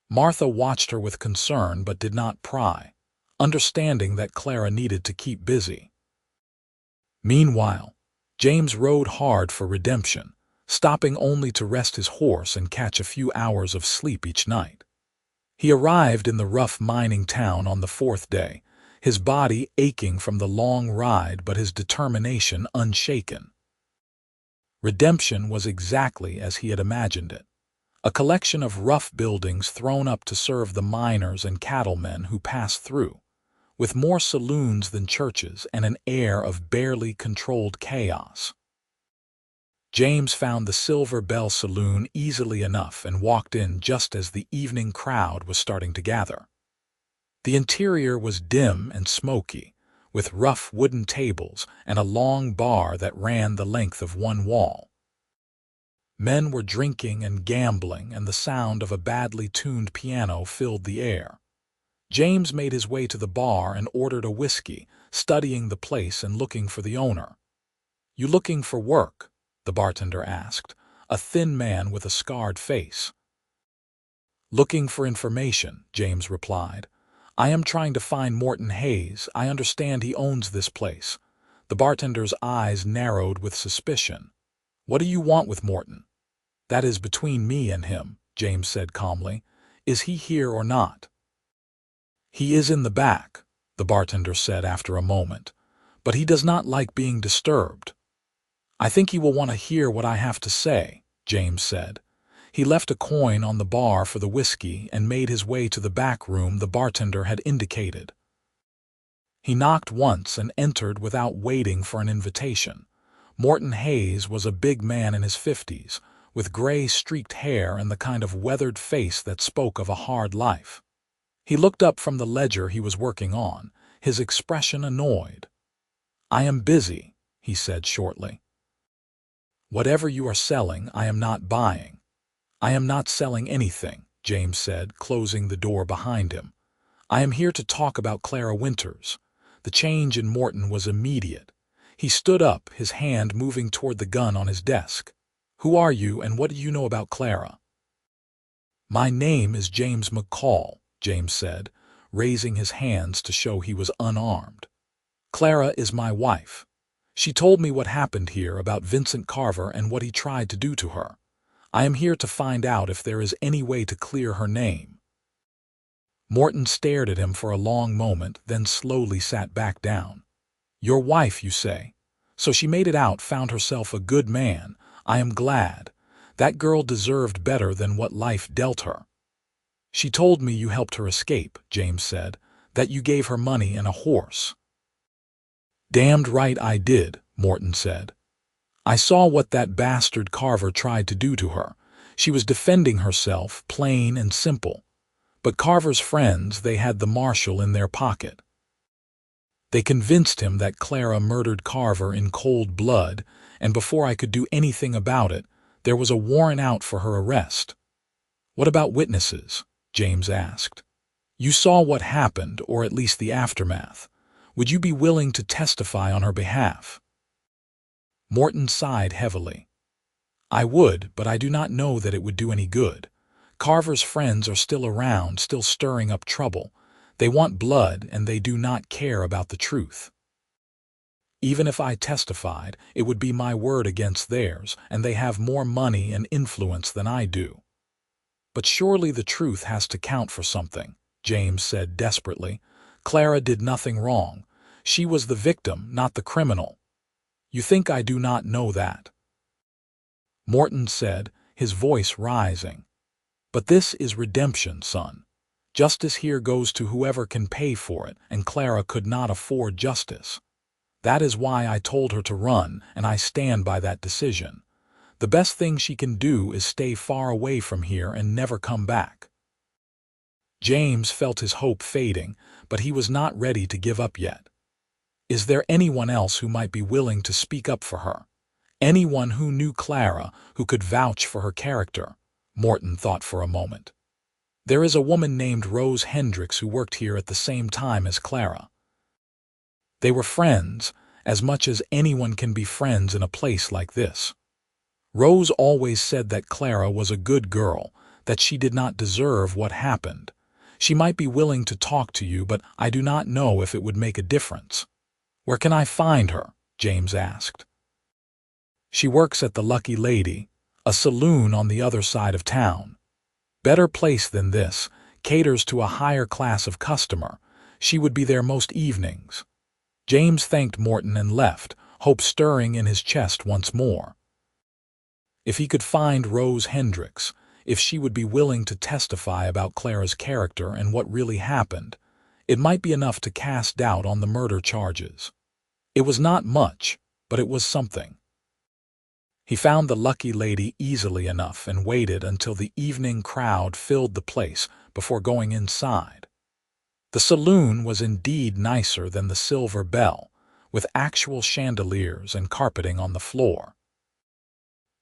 Martha watched her with concern but did not pry, understanding that Clara needed to keep busy. Meanwhile, James rode hard for Redemption, stopping only to rest his horse and catch a few hours of sleep each night. He arrived in the rough mining town on the fourth day, his body aching from the long ride but his determination unshaken. Redemption was exactly as he had imagined it, a collection of rough buildings thrown up to serve the miners and cattlemen who passed through, with more saloons than churches and an air of barely controlled chaos. James found the Silver Bell Saloon easily enough and walked in just as the evening crowd was starting to gather. The interior was dim and smoky, with rough wooden tables and a long bar that ran the length of one wall. Men were drinking and gambling, and the sound of a badly tuned piano filled the air. James made his way to the bar and ordered a whiskey, studying the place and looking for the owner. "You looking for work?" the bartender asked, a thin man with a scarred face. "Looking for information," James replied. "I am trying to find Morton Hayes. I understand he owns this place." The bartender's eyes narrowed with suspicion. "What do you want with Morton?" "That is between me and him," James said calmly. "Is he here or not?" "He is in the back," the bartender said after a moment, "but he does not like being disturbed." "I think he will want to hear what I have to say," James said. He left a coin on the bar for the whiskey and made his way to the back room the bartender had indicated. He knocked once and entered without waiting for an invitation. Morton Hayes was a big man in his 50s, with gray streaked hair and the kind of weathered face that spoke of a hard life. He looked up from the ledger he was working on, his expression annoyed. "I am busy," he said shortly. "Whatever you are selling, I am not buying." "I am not selling anything," James said, closing the door behind him. "I am here to talk about Clara Winters." The change in Morton was immediate. He stood up, his hand moving toward the gun on his desk. "Who are you and what do you know about Clara?" "My name is James McCall," James said, raising his hands to show he was unarmed. "Clara is my wife. She told me what happened here about Vincent Carver and what he tried to do to her. I am here to find out if there is any way to clear her name." Morton stared at him for a long moment, then slowly sat back down. "Your wife, you say? So she made it out, found herself a good man. I am glad. That girl deserved better than what life dealt her." "She told me you helped her escape," James said, "that you gave her money and a horse." "Damned right I did," Morton said. "I saw what that bastard Carver tried to do to her. She was defending herself, plain and simple. But Carver's friends, they had the marshal in their pocket. They convinced him that Clara murdered Carver in cold blood, and before I could do anything about it, there was a warrant out for her arrest." "What about witnesses?" James asked. "You saw what happened, or at least the aftermath. Would you be willing to testify on her behalf?" Morton sighed heavily. "I would, but I do not know that it would do any good. Carver's friends are still around, still stirring up trouble. They want blood, and they do not care about the truth. Even if I testified, it would be my word against theirs, and they have more money and influence than I do." "But surely the truth has to count for something," James said desperately. "Clara did nothing wrong. She was the victim, not the criminal." "You think I do not know that?" Morton said, his voice rising. "But this is redemption, son. Justice here goes to whoever can pay for it, and Clara could not afford justice. That is why I told her to run, and I stand by that decision. The best thing she can do is stay far away from here and never come back." James felt his hope fading, but he was not ready to give up yet. "Is there anyone else who might be willing to speak up for her? Anyone who knew Clara, who could vouch for her character?" Morton thought for a moment. "There is a woman named Rose Hendricks who worked here at the same time as Clara. They were friends, as much as anyone can be friends in a place like this. Rose always said that Clara was a good girl, that she did not deserve what happened. She might be willing to talk to you, but I do not know if it would make a difference." "Where can I find her?" James asked. "She works at the Lucky Lady, a saloon on the other side of town. Better place than this, caters to a higher class of customer. She would be there most evenings." James thanked Morton and left, hope stirring in his chest once more. If he could find Rose Hendricks, if she would be willing to testify about Clara's character and what really happened, it might be enough to cast doubt on the murder charges. It was not much, but it was something. He found the Lucky Lady easily enough and waited until the evening crowd filled the place before going inside. The saloon was indeed nicer than the Silver Bell, with actual chandeliers and carpeting on the floor.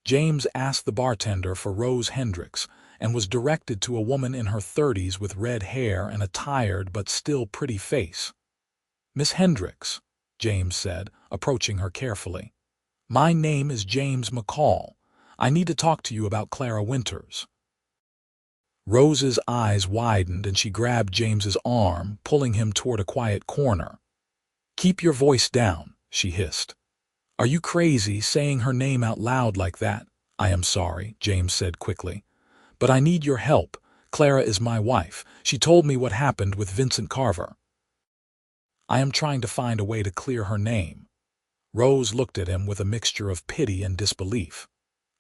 James asked the bartender for Rose Hendricks and was directed to a woman in her 30s with red hair and a tired but still pretty face. "Miss Hendricks," James said, approaching her carefully. "My name is James McCall. I need to talk to you about Clara Winters." Rose's eyes widened and she grabbed James's arm, pulling him toward a quiet corner. "Keep your voice down," she hissed. "Are you crazy saying her name out loud like that?" "I am sorry," James said quickly. "But I need your help. Clara is my wife. She told me what happened with Vincent Carver. I am trying to find a way to clear her name." Rose looked at him with a mixture of pity and disbelief.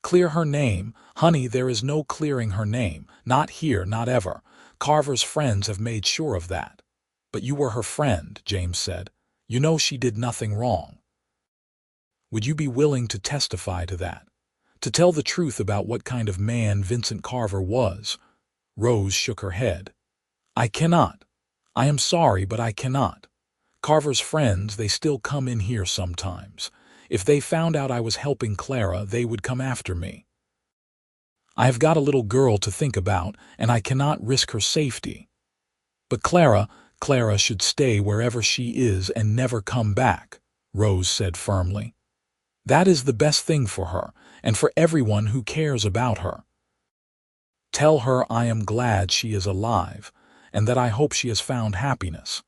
Clear her name? Honey, there is no clearing her name. Not here, not ever. Carver's friends have made sure of that. But you were her friend, James said. You know she did nothing wrong. Would you be willing to testify to that? To tell the truth about what kind of man Vincent Carver was? Rose shook her head. I cannot. I am sorry, but I cannot. Carver's friends, they still come in here sometimes. If they found out I was helping Clara, they would come after me. I have got a little girl to think about, and I cannot risk her safety. But Clara should stay wherever she is and never come back, Rose said firmly. That is the best thing for her, and for everyone who cares about her. Tell her I am glad she is alive, and that I hope she has found happiness.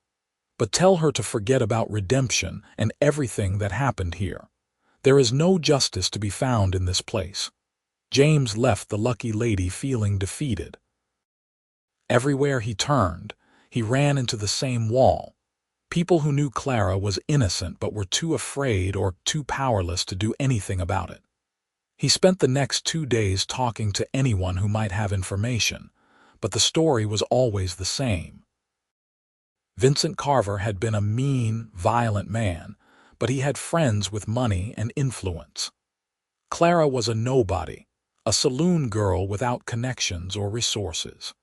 But tell her to forget about redemption and everything that happened here. There is no justice to be found in this place. James left the lucky lady feeling defeated. Everywhere he turned, he ran into the same wall. People who knew Clara was innocent but were too afraid or too powerless to do anything about it. He spent the next 2 days talking to anyone who might have information, but the story was always the same. Vincent Carver had been a mean, violent man, but he had friends with money and influence. Clara was a nobody, a saloon girl without connections or resources.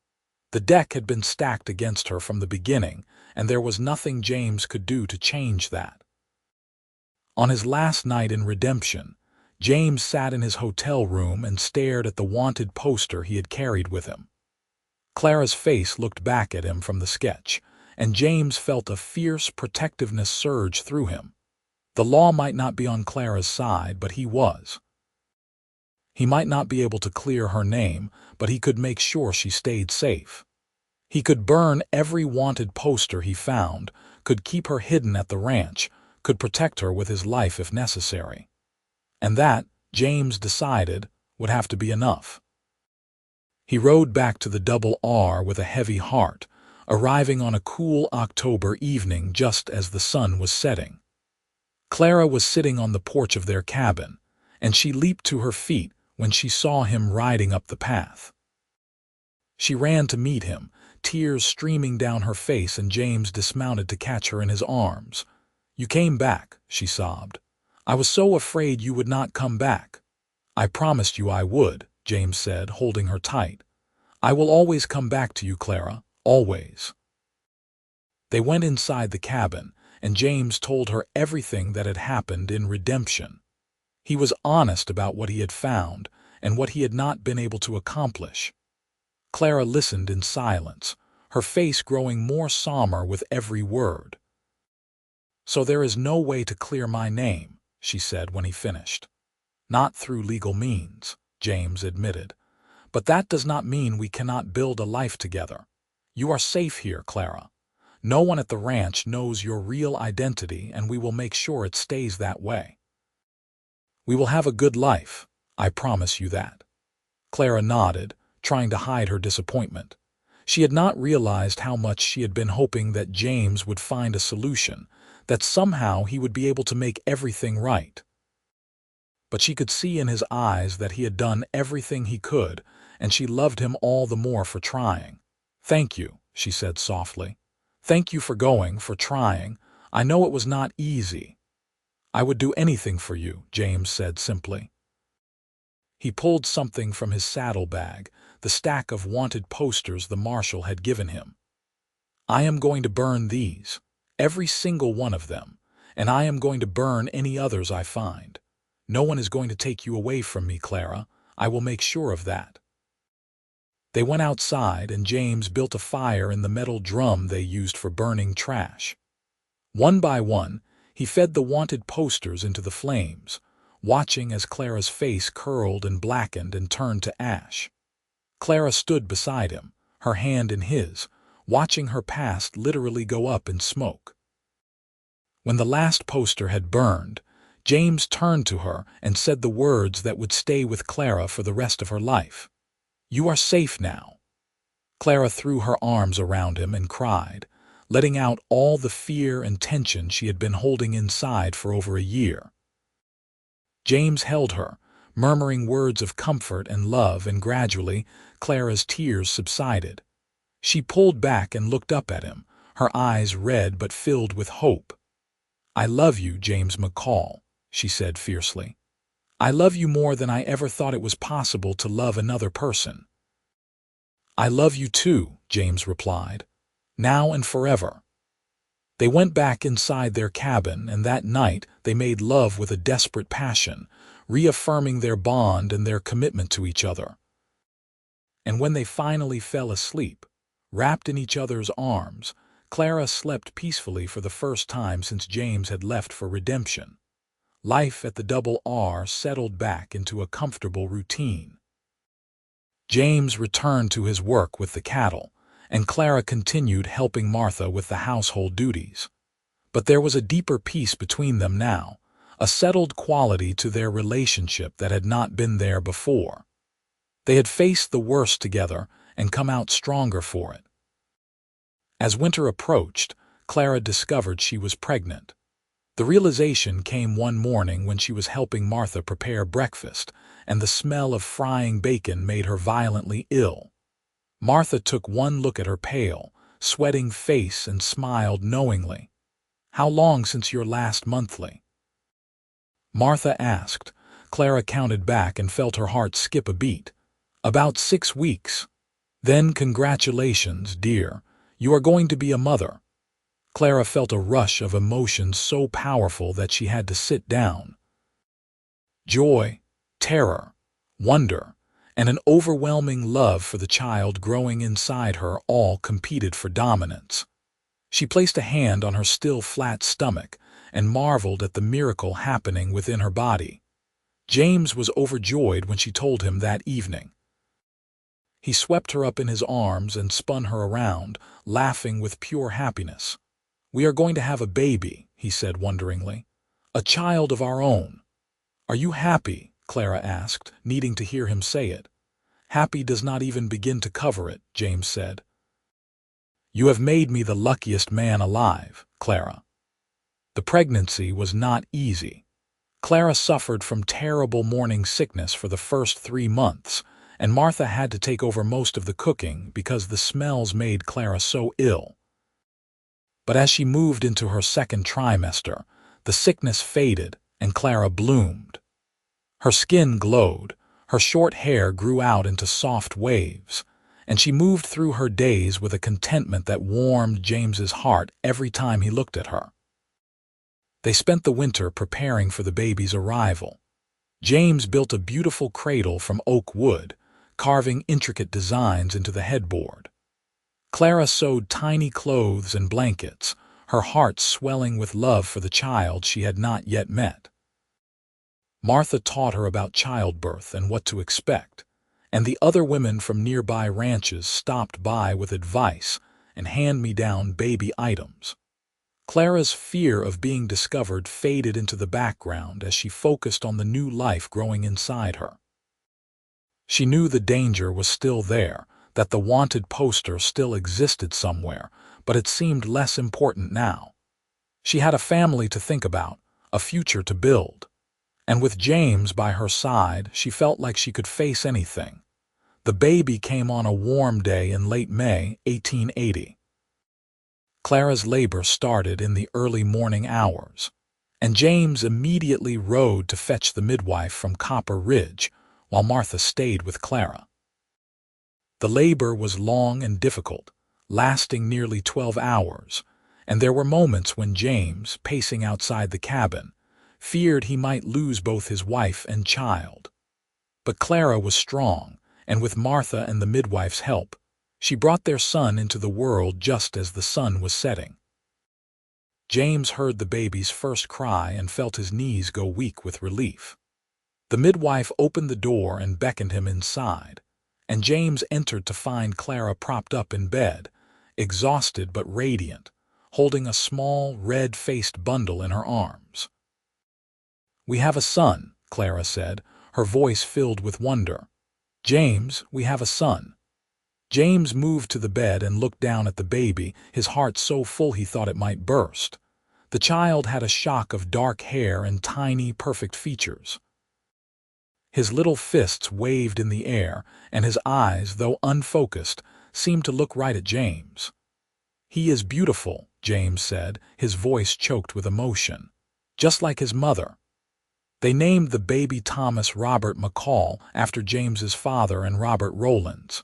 The deck had been stacked against her from the beginning, and there was nothing James could do to change that. On his last night in redemption, James sat in his hotel room and stared at the wanted poster he had carried with him. Clara's face looked back at him from the sketch, and James felt a fierce protectiveness surge through him. The law might not be on Clara's side, but he was. He might not be able to clear her name, but he could make sure she stayed safe. He could burn every wanted poster he found, could keep her hidden at the ranch, could protect her with his life if necessary. And that, James decided, would have to be enough. He rode back to the Double R with a heavy heart, arriving on a cool October evening just as the sun was setting. Clara was sitting on the porch of their cabin, and she leaped to her feet when she saw him riding up the path. She ran to meet him, tears streaming down her face, and James dismounted to catch her in his arms. "You came back," she sobbed. "I was so afraid you would not come back." "I promised you I would," James said, holding her tight. "I will always come back to you, Clara, always." They went inside the cabin, and James told her everything that had happened in redemption. He was honest about what he had found and what he had not been able to accomplish. Clara listened in silence, her face growing more somber with every word. "So there is no way to clear my name," she said when he finished. "Not through legal means," James admitted. "But that does not mean we cannot build a life together. You are safe here, Clara. No one at the ranch knows your real identity, and we will make sure it stays that way. We will have a good life, I promise you that." Clara nodded, trying to hide her disappointment. She had not realized how much she had been hoping that James would find a solution, that somehow he would be able to make everything right. But she could see in his eyes that he had done everything he could, and she loved him all the more for trying. "Thank you," she said softly. "Thank you for going, for trying. I know it was not easy." "I would do anything for you," James said simply. He pulled something from his saddlebag, the stack of wanted posters the marshal had given him. "I am going to burn these, every single one of them, and I am going to burn any others I find. No one is going to take you away from me, Clara. I will make sure of that." They went outside, and James built a fire in the metal drum they used for burning trash. One by one, he fed the wanted posters into the flames, watching as Clara's face curled and blackened and turned to ash. Clara stood beside him, her hand in his, watching her past literally go up in smoke. When the last poster had burned, James turned to her and said the words that would stay with Clara for the rest of her life. "You are safe now." Clara threw her arms around him and cried, letting out all the fear and tension she had been holding inside for over a year. James held her, murmuring words of comfort and love, and gradually Clara's tears subsided. She pulled back and looked up at him, her eyes red but filled with hope. "I love you, James McCall," she said fiercely. "I love you more than I ever thought it was possible to love another person." "I love you too," James replied, "now and forever." They went back inside their cabin, and that night they made love with a desperate passion, reaffirming their bond and their commitment to each other. And when they finally fell asleep, wrapped in each other's arms, Clara slept peacefully for the first time since James had left for redemption. Life at the Double R settled back into a comfortable routine. James returned to his work with the cattle, and Clara continued helping Martha with the household duties. But there was a deeper peace between them now, a settled quality to their relationship that had not been there before. They had faced the worst together and come out stronger for it. As winter approached, Clara discovered she was pregnant. The realization came one morning when she was helping Martha prepare breakfast, and the smell of frying bacon made her violently ill. Martha took one look at her pale, sweating face and smiled knowingly. "How long since your last monthly?" Martha asked. Clara counted back and felt her heart skip a beat. "About 6 weeks." "Then congratulations, dear. You are going to be a mother." Clara felt a rush of emotions so powerful that she had to sit down. Joy, terror, wonder, and an overwhelming love for the child growing inside her all competed for dominance. She placed a hand on her still flat stomach and marveled at the miracle happening within her body. James was overjoyed when she told him that evening. He swept her up in his arms and spun her around, laughing with pure happiness. "We are going to have a baby," he said wonderingly. "A child of our own." "Are you happy?" Clara asked, needing to hear him say it. "Happy does not even begin to cover it," James said. "You have made me the luckiest man alive, Clara." The pregnancy was not easy. Clara suffered from terrible morning sickness for the first 3 months, and Martha had to take over most of the cooking because the smells made Clara so ill. But as she moved into her second trimester, the sickness faded and Clara bloomed. Her skin glowed, her short hair grew out into soft waves, and she moved through her days with a contentment that warmed James's heart every time he looked at her. They spent the winter preparing for the baby's arrival. James built a beautiful cradle from oak wood, carving intricate designs into the headboard. Clara sewed tiny clothes and blankets, her heart swelling with love for the child she had not yet met. Martha taught her about childbirth and what to expect, and the other women from nearby ranches stopped by with advice and hand-me-down baby items. Clara's fear of being discovered faded into the background as she focused on the new life growing inside her. She knew the danger was still there, that the wanted poster still existed somewhere, but it seemed less important now. She had a family to think about, a future to build. And with James by her side, she felt like she could face anything. The baby came on a warm day in late May, 1880. Clara's labor started in the early morning hours, and James immediately rode to fetch the midwife from Copper Ridge, while Martha stayed with Clara. The labor was long and difficult, lasting nearly 12 hours, and there were moments when James, pacing outside the cabin, feared he might lose both his wife and child. But Clara was strong, and with Martha and the midwife's help, she brought their son into the world just as the sun was setting. James heard the baby's first cry and felt his knees go weak with relief. The midwife opened the door and beckoned him inside, and James entered to find Clara propped up in bed, exhausted but radiant, holding a small, red-faced bundle in her arms. "We have a son," Clara said, her voice filled with wonder. "James, we have a son." James moved to the bed and looked down at the baby, his heart so full he thought it might burst. The child had a shock of dark hair and tiny, perfect features. His little fists waved in the air, and his eyes, though unfocused, seemed to look right at James. "He is beautiful," James said, his voice choked with emotion. "Just like his mother." They named the baby Thomas Robert McCall after James's father and Robert Rowland's.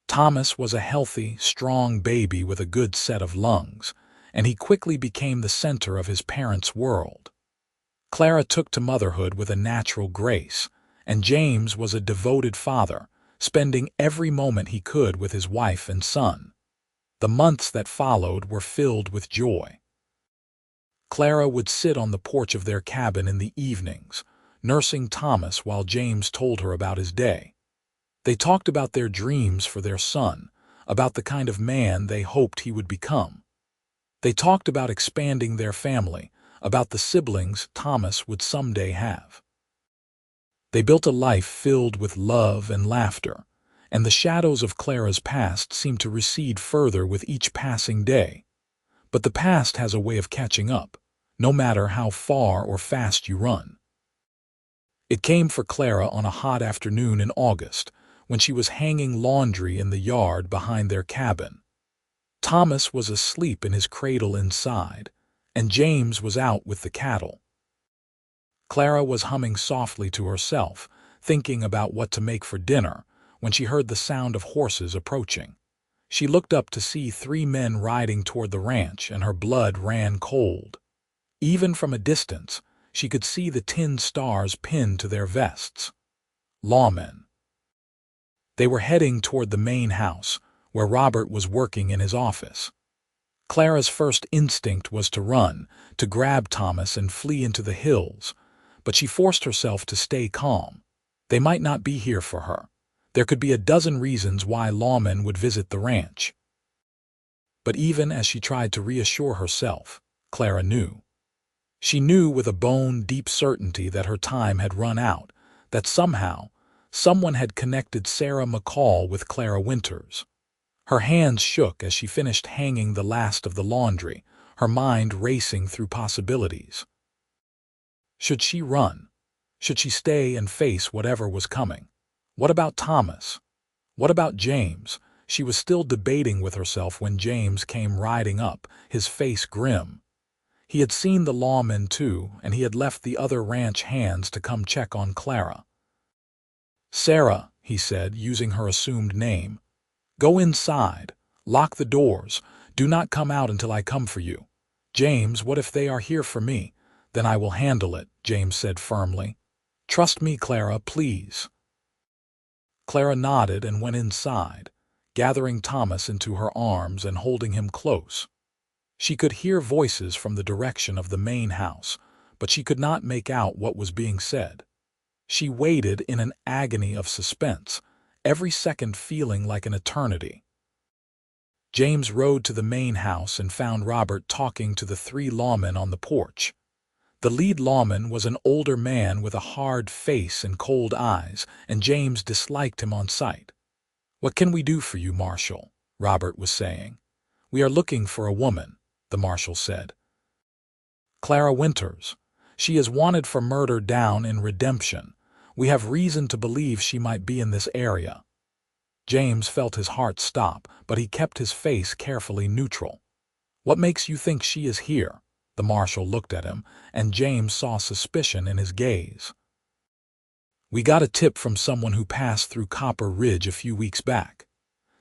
Thomas was a healthy, strong baby with a good set of lungs, and he quickly became the center of his parents' world. Clara took to motherhood with a natural grace, and James was a devoted father, spending every moment he could with his wife and son. The months that followed were filled with joy. Clara would sit on the porch of their cabin in the evenings, nursing Thomas while James told her about his day. They talked about their dreams for their son, about the kind of man they hoped he would become. They talked about expanding their family, about the siblings Thomas would someday have. They built a life filled with love and laughter, and the shadows of Clara's past seemed to recede further with each passing day. But the past has a way of catching up, no matter how far or fast you run. It came for Clara on a hot afternoon in August, when she was hanging laundry in the yard behind their cabin. Thomas was asleep in his cradle inside, and James was out with the cattle. Clara was humming softly to herself, thinking about what to make for dinner, when she heard the sound of horses approaching. She looked up to see 3 men riding toward the ranch, and her blood ran cold. Even from a distance, she could see the tin stars pinned to their vests. Lawmen. They were heading toward the main house, where Robert was working in his office. Clara's first instinct was to run, to grab Thomas and flee into the hills, but she forced herself to stay calm. They might not be here for her. There could be a dozen reasons why lawmen would visit the ranch. But even as she tried to reassure herself, Clara knew. She knew with a bone-deep certainty that her time had run out, that somehow, someone had connected Sarah McCall with Clara Winters. Her hands shook as she finished hanging the last of the laundry, her mind racing through possibilities. Should she run? Should she stay and face whatever was coming? What about Thomas? What about James? She was still debating with herself when James came riding up, his face grim. He had seen the lawmen too, and he had left the other ranch hands to come check on Clara. "Sarah," he said, using her assumed name, "go inside. Lock the doors. Do not come out until I come for you." "James, what if they are here for me? Then I will handle it," James said firmly. "Trust me, Clara, please." Clara nodded and went inside, gathering Thomas into her arms and holding him close. She could hear voices from the direction of the main house, but she could not make out what was being said. She waited in an agony of suspense, every second feeling like an eternity. James rode to the main house and found Robert talking to the 3 lawmen on the porch. The lead lawman was an older man with a hard face and cold eyes, and James disliked him on sight. "What can we do for you, Marshal?" Robert was saying. "We are looking for a woman," the marshal said. "Clara Winters. She is wanted for murder down in Redemption. We have reason to believe she might be in this area." James felt his heart stop, but he kept his face carefully neutral. "What makes you think she is here?" The marshal looked at him, and James saw suspicion in his gaze. "We got a tip from someone who passed through Copper Ridge a few weeks back.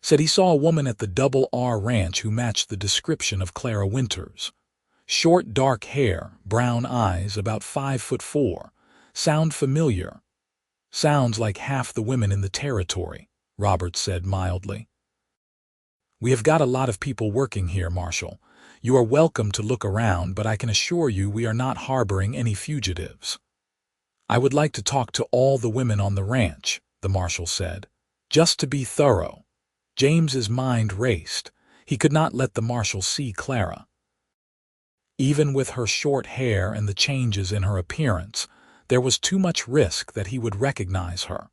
Said he saw a woman at the Double R Ranch who matched the description of Clara Winters. Short, dark hair, brown eyes, about 5'4". Sound familiar?" "Sounds like half the women in the territory," Robert said mildly. "We have got a lot of people working here, Marshal. You are welcome to look around, but I can assure you we are not harboring any fugitives." "I would like to talk to all the women on the ranch," the marshal said, "just to be thorough." James's mind raced. He could not let the marshal see Clara. Even with her short hair and the changes in her appearance, there was too much risk that he would recognize her.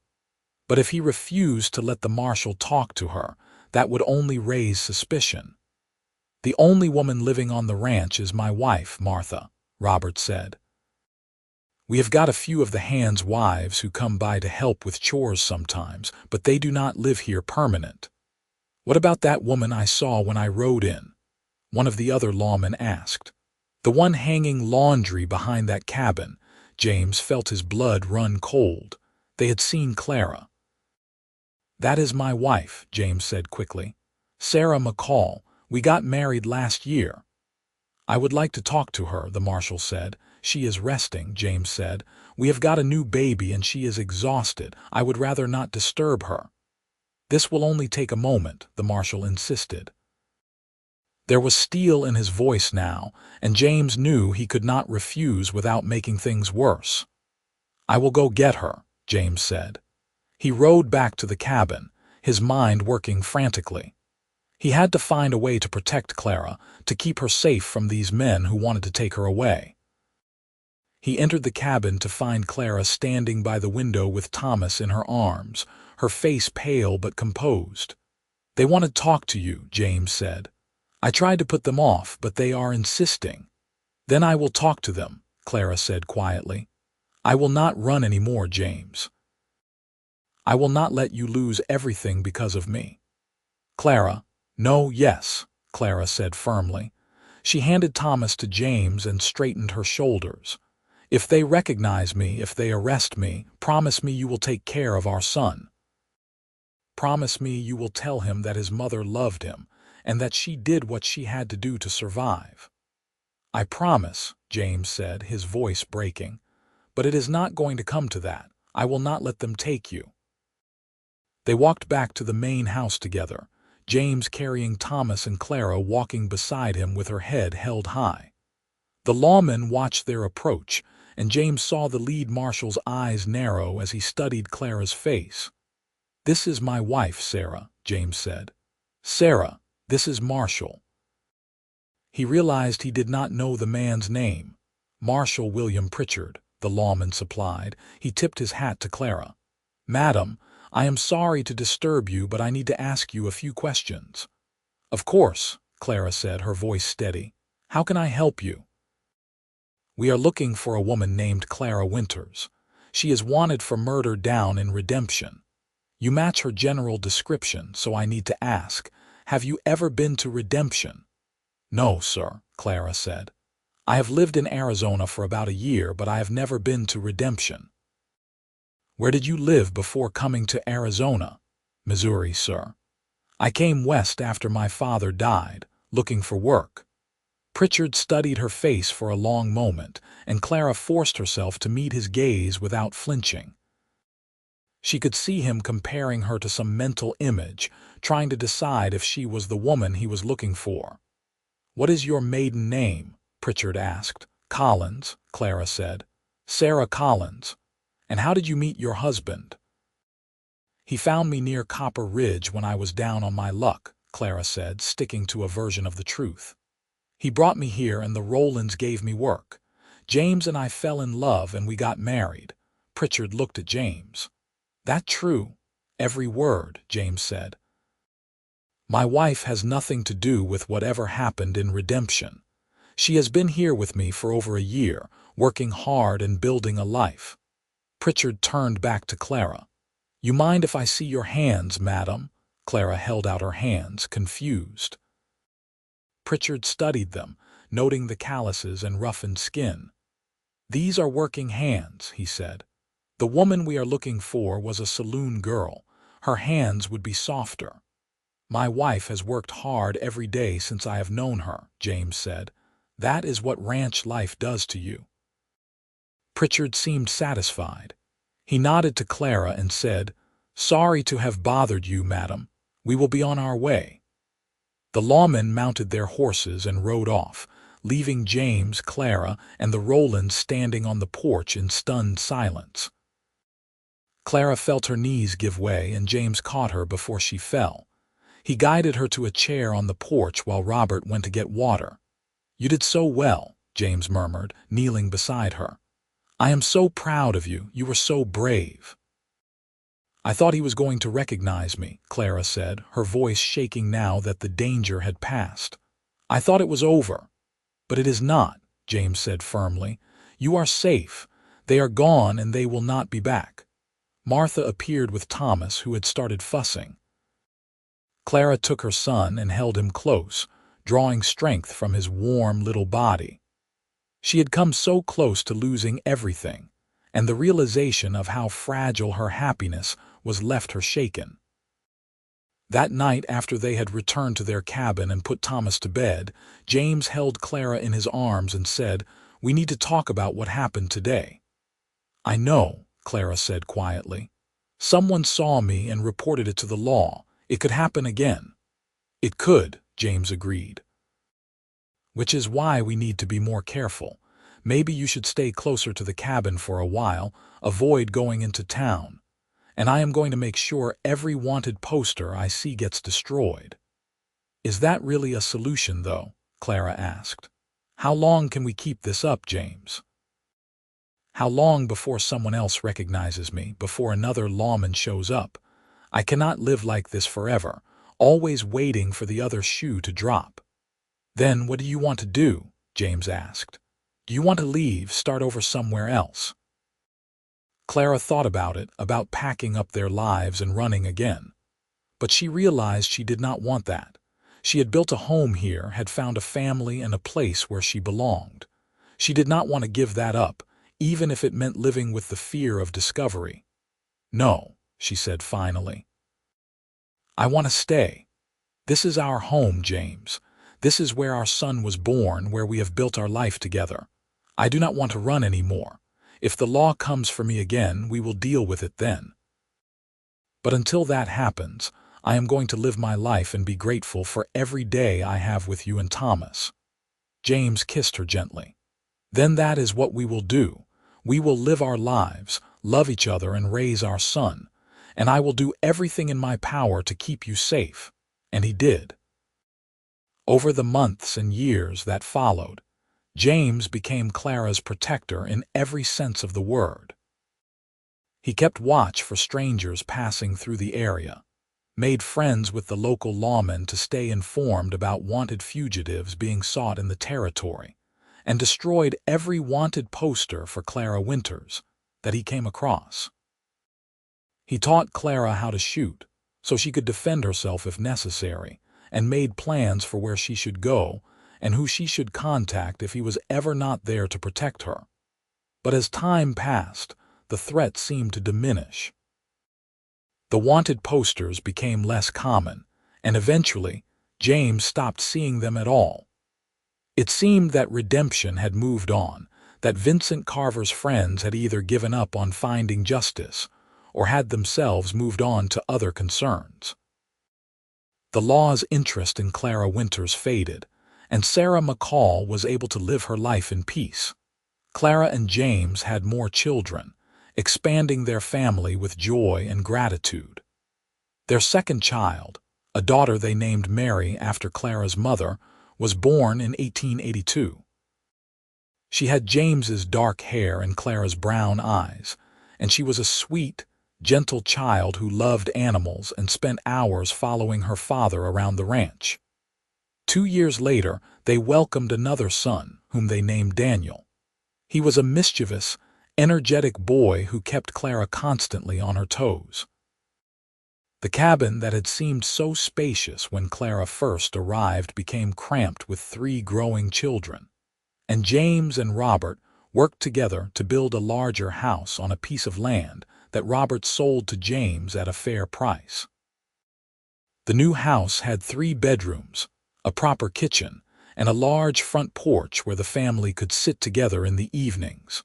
But if he refused to let the marshal talk to her, that would only raise suspicion. "The only woman living on the ranch is my wife, Martha," Robert said. We have got a few of the hands' wives who come by to help with chores sometimes, but they do not live here permanent. What about that woman I saw when I rode in? One of the other lawmen asked. The one hanging laundry behind that cabin. James felt his blood run cold. They had seen Clara. That is my wife, James said quickly. Clara McCall. We got married last year. I would like to talk to her, the marshal said. She is resting, James said. We have got a new baby and she is exhausted. I would rather not disturb her. This will only take a moment, the marshal insisted. There was steel in his voice now, and James knew he could not refuse without making things worse. I will go get her, James said. He rode back to the cabin, his mind working frantically. He had to find a way to protect Clara, to keep her safe from these men who wanted to take her away. He entered the cabin to find Clara standing by the window with Thomas in her arms, her face pale but composed. They want to talk to you, James said. I tried to put them off, but they are insisting. Then I will talk to them, Clara said quietly. I will not run any more, James. I will not let you lose everything because of me. Clara, no, yes, Clara said firmly. She handed Thomas to James and straightened her shoulders. If they recognize me, if they arrest me, promise me you will take care of our son. Promise me you will tell him that his mother loved him, and that she did what she had to do to survive. I promise, James said, his voice breaking. But it is not going to come to that. I will not let them take you. They walked back to the main house together, James carrying Thomas and Clara walking beside him with her head held high. The lawmen watched their approach, and James saw the lead marshal's eyes narrow as he studied Clara's face. This is my wife, Sarah, James said. Sarah, this is Marshal. He realized he did not know the man's name. Marshal William Pritchard, the lawman supplied. He tipped his hat to Clara. Madam, I am sorry to disturb you, but I need to ask you a few questions. Of course, Clara said, her voice steady. How can I help you? We are looking for a woman named Clara Winters. She is wanted for murder down in Redemption. You match her general description, so I need to ask, have you ever been to Redemption? No, sir, Clara said. I have lived in Arizona for about a year, but I have never been to Redemption. Where did you live before coming to Arizona? Missouri, sir. I came west after my father died, looking for work. Pritchard studied her face for a long moment, and Clara forced herself to meet his gaze without flinching. She could see him comparing her to some mental image, trying to decide if she was the woman he was looking for. What is your maiden name? Pritchard asked. Collins, Clara said. Sarah Collins. And how did you meet your husband? He found me near Copper Ridge when I was down on my luck, Clara said, sticking to a version of the truth. He brought me here and the Rowlands gave me work. James and I fell in love and we got married. Pritchard looked at James. That true? Every word, James said. My wife has nothing to do with whatever happened in Redemption. She has been here with me for over a year, working hard and building a life. Pritchard turned back to Clara. You mind if I see your hands, madam? Clara held out her hands, confused. Pritchard studied them, noting the calluses and roughened skin. These are working hands, he said. The woman we are looking for was a saloon girl. Her hands would be softer. My wife has worked hard every day since I have known her, James said. That is what ranch life does to you. Pritchard seemed satisfied. He nodded to Clara and said, Sorry to have bothered you, madam. We will be on our way. The lawmen mounted their horses and rode off, leaving James, Clara, and the Rowlands standing on the porch in stunned silence. Clara felt her knees give way and James caught her before she fell. He guided her to a chair on the porch while Robert went to get water. You did so well, James murmured, kneeling beside her. I am so proud of you. You were so brave. I thought he was going to recognize me, Clara said, her voice shaking now that the danger had passed. I thought it was over. But it is not, James said firmly. You are safe. They are gone and they will not be back. Martha appeared with Thomas, who had started fussing. Clara took her son and held him close, drawing strength from his warm little body. She had come so close to losing everything, and the realization of how fragile her happiness was left her shaken. That night, after they had returned to their cabin and put Thomas to bed, James held Clara in his arms and said, "We need to talk about what happened today." "I know," Clara said quietly. "Someone saw me and reported it to the law. It could happen again." "It could," James agreed. "Which is why we need to be more careful. Maybe you should stay closer to the cabin for a while, avoid going into town. And I am going to make sure every wanted poster I see gets destroyed." "Is that really a solution, though?" Clara asked. "How long can we keep this up, James?" "How long before someone else recognizes me, before another lawman shows up? I cannot live like this forever, always waiting for the other shoe to drop." "Then what do you want to do?" James asked. "Do you want to leave, start over somewhere else?" Clara thought about it, about packing up their lives and running again. But she realized she did not want that. She had built a home here, had found a family and a place where she belonged. She did not want to give that up, even if it meant living with the fear of discovery. "No," she said finally. "I want to stay. This is our home, James. This is where our son was born, where we have built our life together. I do not want to run anymore. If the law comes for me again, we will deal with it then. But until that happens, I am going to live my life and be grateful for every day I have with you and Thomas." James kissed her gently. "Then that is what we will do. We will live our lives, love each other, and raise our son. And I will do everything in my power to keep you safe." And he did. Over the months and years that followed, James became Clara's protector in every sense of the word. He kept watch for strangers passing through the area, made friends with the local lawmen to stay informed about wanted fugitives being sought in the territory, and destroyed every wanted poster for Clara Winters that he came across. He taught Clara how to shoot, so she could defend herself if necessary, and made plans for where she should go and who she should contact if he was ever not there to protect her. But as time passed, the threat seemed to diminish. The wanted posters became less common, and eventually, James stopped seeing them at all. It seemed that redemption had moved on, that Vincent Carver's friends had either given up on finding justice or had themselves moved on to other concerns. The law's interest in Clara Winters faded, and Sarah McCall was able to live her life in peace. Clara and James had more children, expanding their family with joy and gratitude. Their second child, a daughter they named Mary after Clara's mother, was born in 1882. She had James's dark hair and Clara's brown eyes, and she was a sweet, gentle child who loved animals and spent hours following her father around the ranch. 2 years later, they welcomed another son, whom they named Daniel. He was a mischievous, energetic boy who kept Clara constantly on her toes. The cabin that had seemed so spacious when Clara first arrived became cramped with 3 growing children, and James and Robert worked together to build a larger house on a piece of land that Robert sold to James at a fair price. The new house had 3 bedrooms, a proper kitchen, and a large front porch where the family could sit together in the evenings.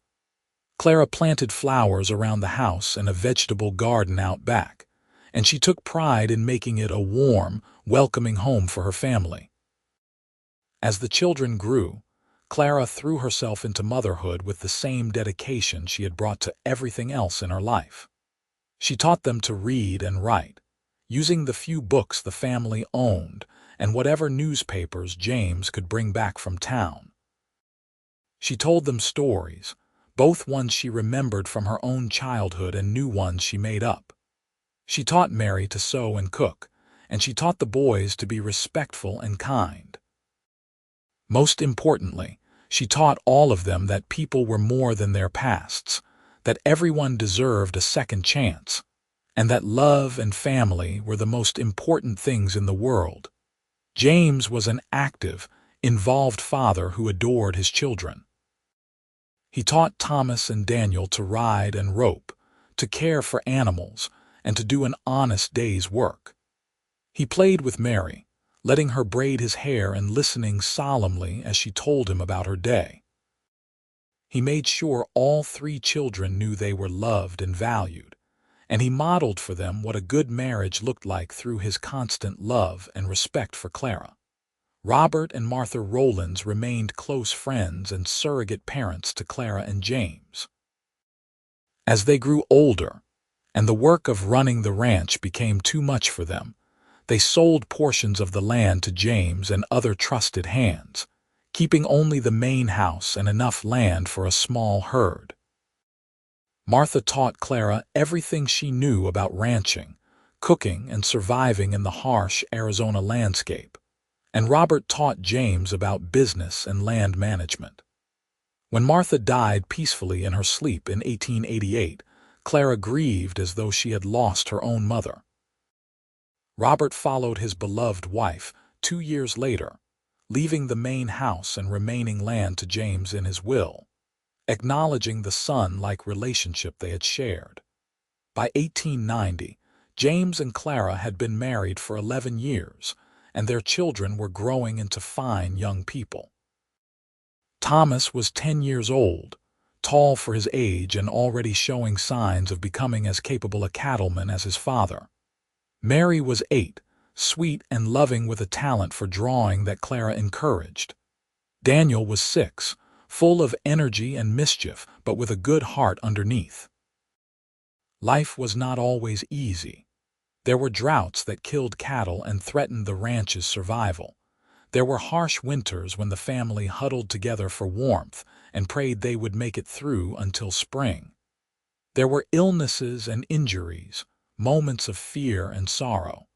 Clara planted flowers around the house and a vegetable garden out back, and she took pride in making it a warm, welcoming home for her family. As the children grew, Clara threw herself into motherhood with the same dedication she had brought to everything else in her life. She taught them to read and write, using the few books the family owned and whatever newspapers James could bring back from town. She told them stories, both ones she remembered from her own childhood and new ones she made up. She taught Mary to sew and cook, and she taught the boys to be respectful and kind. Most importantly, she taught all of them that people were more than their pasts, that everyone deserved a second chance, and that love and family were the most important things in the world. James was an active, involved father who adored his children. He taught Thomas and Daniel to ride and rope, to care for animals, and to do an honest day's work. He played with Mary, letting her braid his hair and listening solemnly as she told him about her day. He made sure all three children knew they were loved and valued, and he modeled for them what a good marriage looked like through his constant love and respect for Clara. Robert and Martha Rowlands remained close friends and surrogate parents to Clara and James. As they grew older, and the work of running the ranch became too much for them, they sold portions of the land to James and other trusted hands, keeping only the main house and enough land for a small herd. Martha taught Clara everything she knew about ranching, cooking, and surviving in the harsh Arizona landscape, and Robert taught James about business and land management. When Martha died peacefully in her sleep in 1888, Clara grieved as though she had lost her own mother. Robert followed his beloved wife 2 years later, leaving the main house and remaining land to James in his will, acknowledging the son-like relationship they had shared. By 1890, James and Clara had been married for 11 years, and their children were growing into fine young people. Thomas was 10 years old, tall for his age and already showing signs of becoming as capable a cattleman as his father. Mary was 8, sweet and loving with a talent for drawing that Clara encouraged. Daniel was 6, full of energy and mischief, but with a good heart underneath. Life was not always easy. There were droughts that killed cattle and threatened the ranch's survival. There were harsh winters when the family huddled together for warmth and prayed they would make it through until spring. There were illnesses and injuries, moments of fear and sorrow.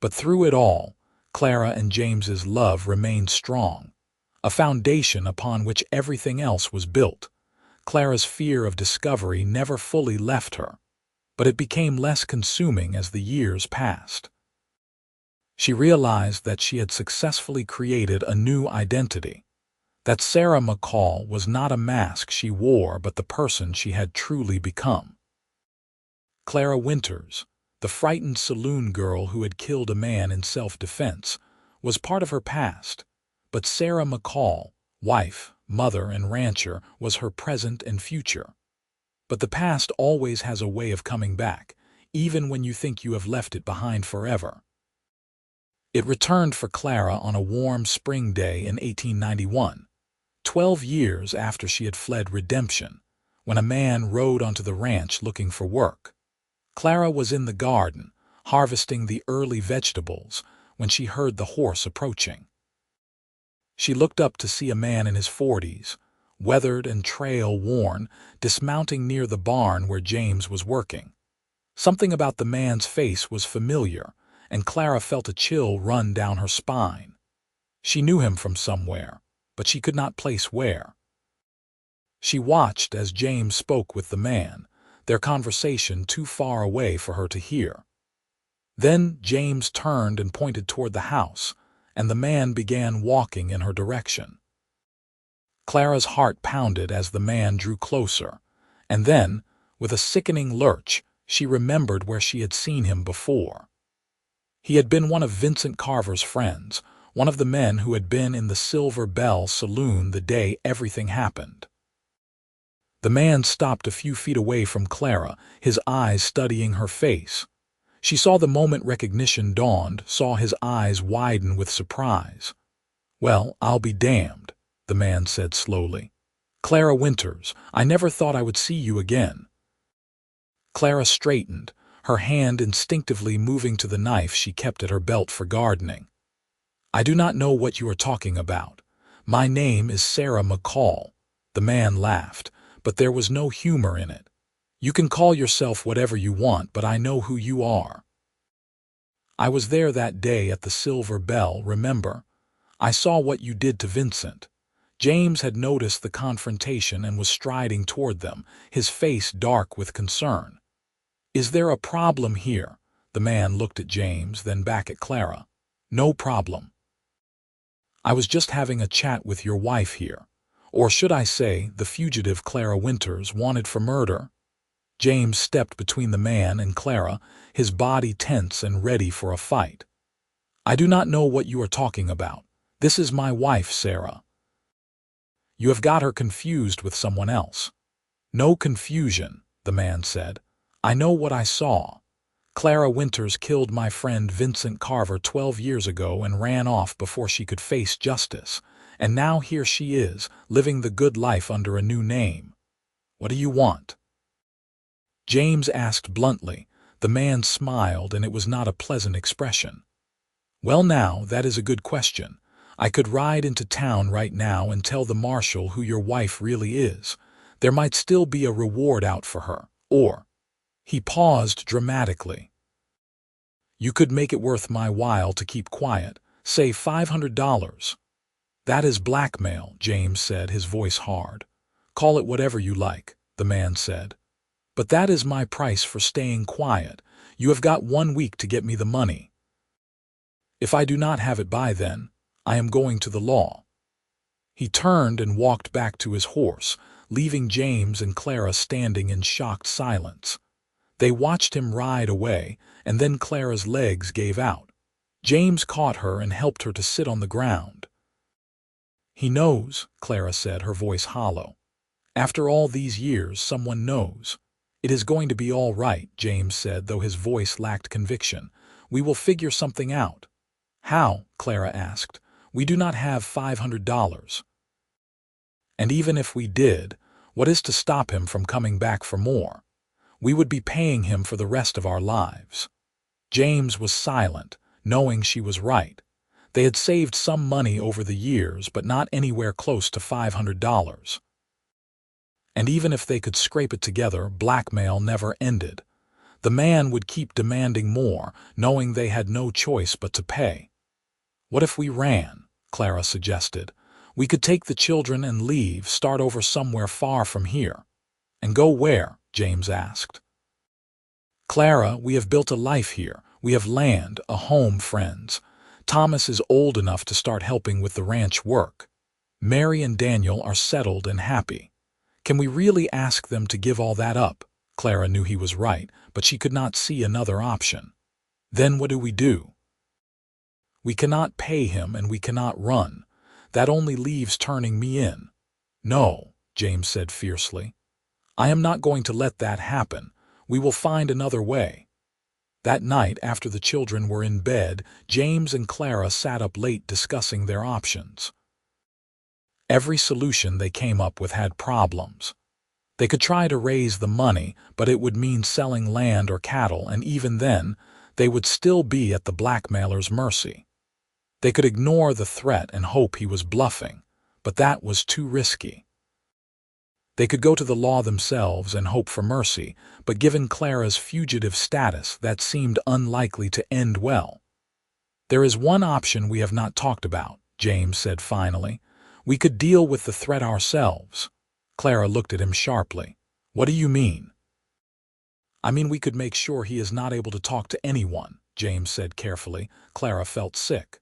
But through it all, Clara and James's love remained strong, a foundation upon which everything else was built. Clara's fear of discovery never fully left her, but it became less consuming as the years passed. She realized that she had successfully created a new identity, that Sarah McCall was not a mask she wore but the person she had truly become. Clara Winters, the frightened saloon girl who had killed a man in self-defense, was part of her past, but Sarah McCall, wife, mother, and rancher, was her present and future. But the past always has a way of coming back, even when you think you have left it behind forever. It returned for Clara on a warm spring day in 1891, 12 years after she had fled redemption, when a man rode onto the ranch looking for work. Clara was in the garden, harvesting the early vegetables, when she heard the horse approaching. She looked up to see a man in his 40s, weathered and trail-worn, dismounting near the barn where James was working. Something about the man's face was familiar, and Clara felt a chill run down her spine. She knew him from somewhere, but she could not place where. She watched as James spoke with the man, their conversation too far away for her to hear. Then James turned and pointed toward the house, and the man began walking in her direction. Clara's heart pounded as the man drew closer, and then, with a sickening lurch, she remembered where she had seen him before. He had been one of Vincent Carver's friends, one of the men who had been in the Silver Bell saloon the day everything happened. The man stopped a few feet away from Clara, his eyes studying her face. She saw the moment recognition dawned, saw his eyes widen with surprise. "Well, I'll be damned," the man said slowly. "Clara Winters, I never thought I would see you again." Clara straightened, her hand instinctively moving to the knife she kept at her belt for gardening. "I do not know what you are talking about. My name is Sarah McCall." The man laughed, but there was no humor in it. "You can call yourself whatever you want, but I know who you are. I was there that day at the Silver Bell, remember? I saw what you did to Vincent. James had noticed the confrontation and was striding toward them, his face dark with concern. "Is there a problem here?" The man looked at James, then back at Clara. "No problem. I was just having a chat with your wife here. Or should I say, the fugitive Clara Winters, wanted for murder." James stepped between the man and Clara, his body tense and ready for a fight. "I do not know what you are talking about. This is my wife, Sarah. You have got her confused with someone else." "No confusion," the man said. "I know what I saw. Clara Winters killed my friend Vincent Carver 12 years ago and ran off before she could face justice. And now here she is, living the good life under a new name. What do you want?" James asked bluntly. The man smiled, and it was not a pleasant expression. "Well now, that is a good question. I could ride into town right now and tell the marshal who your wife really is. There might still be a reward out for her. Or—" he paused dramatically. "You could make it worth my while to keep quiet. Say $500. "That is blackmail," James said, his voice hard. "Call it whatever you like," the man said. "But that is my price for staying quiet. You have got 1 week to get me the money. If I do not have it by then, I am going to the law." He turned and walked back to his horse, leaving James and Clara standing in shocked silence. They watched him ride away, and then Clara's legs gave out. James caught her and helped her to sit on the ground. "He knows," Clara said, her voice hollow. "After all these years, someone knows." "It is going to be all right," James said, though his voice lacked conviction. "We will figure something out." "How?" Clara asked. "We do not have $500. And even if we did, what is to stop him from coming back for more? We would be paying him for the rest of our lives." James was silent, knowing she was right. They had saved some money over the years, but not anywhere close to $500. And even if they could scrape it together, blackmail never ended. The man would keep demanding more, knowing they had no choice but to pay. "What if we ran?" Clara suggested. "We could take the children and leave, start over somewhere far from here." "And go where?" James asked. "Clara, we have built a life here. We have land, a home, friends. Thomas is old enough to start helping with the ranch work. Mary and Daniel are settled and happy. Can we really ask them to give all that up?" Clara knew he was right, but she could not see another option. "Then what do we do?" "We cannot pay him and we cannot run. That only leaves turning me in." "No," James said fiercely. "I am not going to let that happen. We will find another way." That night, after the children were in bed, James and Clara sat up late discussing their options. Every solution they came up with had problems. They could try to raise the money, but it would mean selling land or cattle, and even then, they would still be at the blackmailer's mercy. They could ignore the threat and hope he was bluffing, but that was too risky. They could go to the law themselves and hope for mercy, but given Clara's fugitive status, that seemed unlikely to end well. "There is one option we have not talked about," James said finally. "We could deal with the threat ourselves." Clara looked at him sharply. "What do you mean?" "I mean we could make sure he is not able to talk to anyone," James said carefully. Clara felt sick.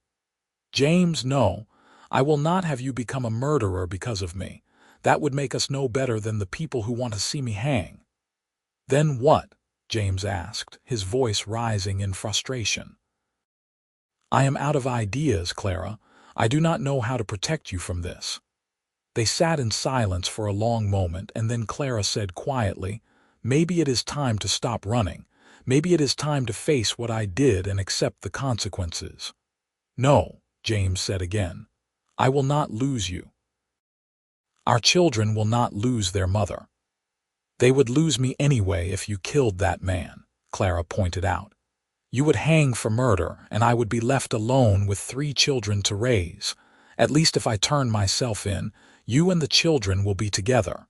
"James, no. I will not have you become a murderer because of me. That would make us no better than the people who want to see me hang." "Then what?" James asked, his voice rising in frustration. "I am out of ideas, Clara. I do not know how to protect you from this." They sat in silence for a long moment, and then Clara said quietly, "Maybe it is time to stop running. Maybe it is time to face what I did and accept the consequences." "No," James said again. "I will not lose you. Our children will not lose their mother." "They would lose me anyway if you killed that man," Clara pointed out. "You would hang for murder, and I would be left alone with 3 children to raise. At least if I turn myself in, you and the children will be together."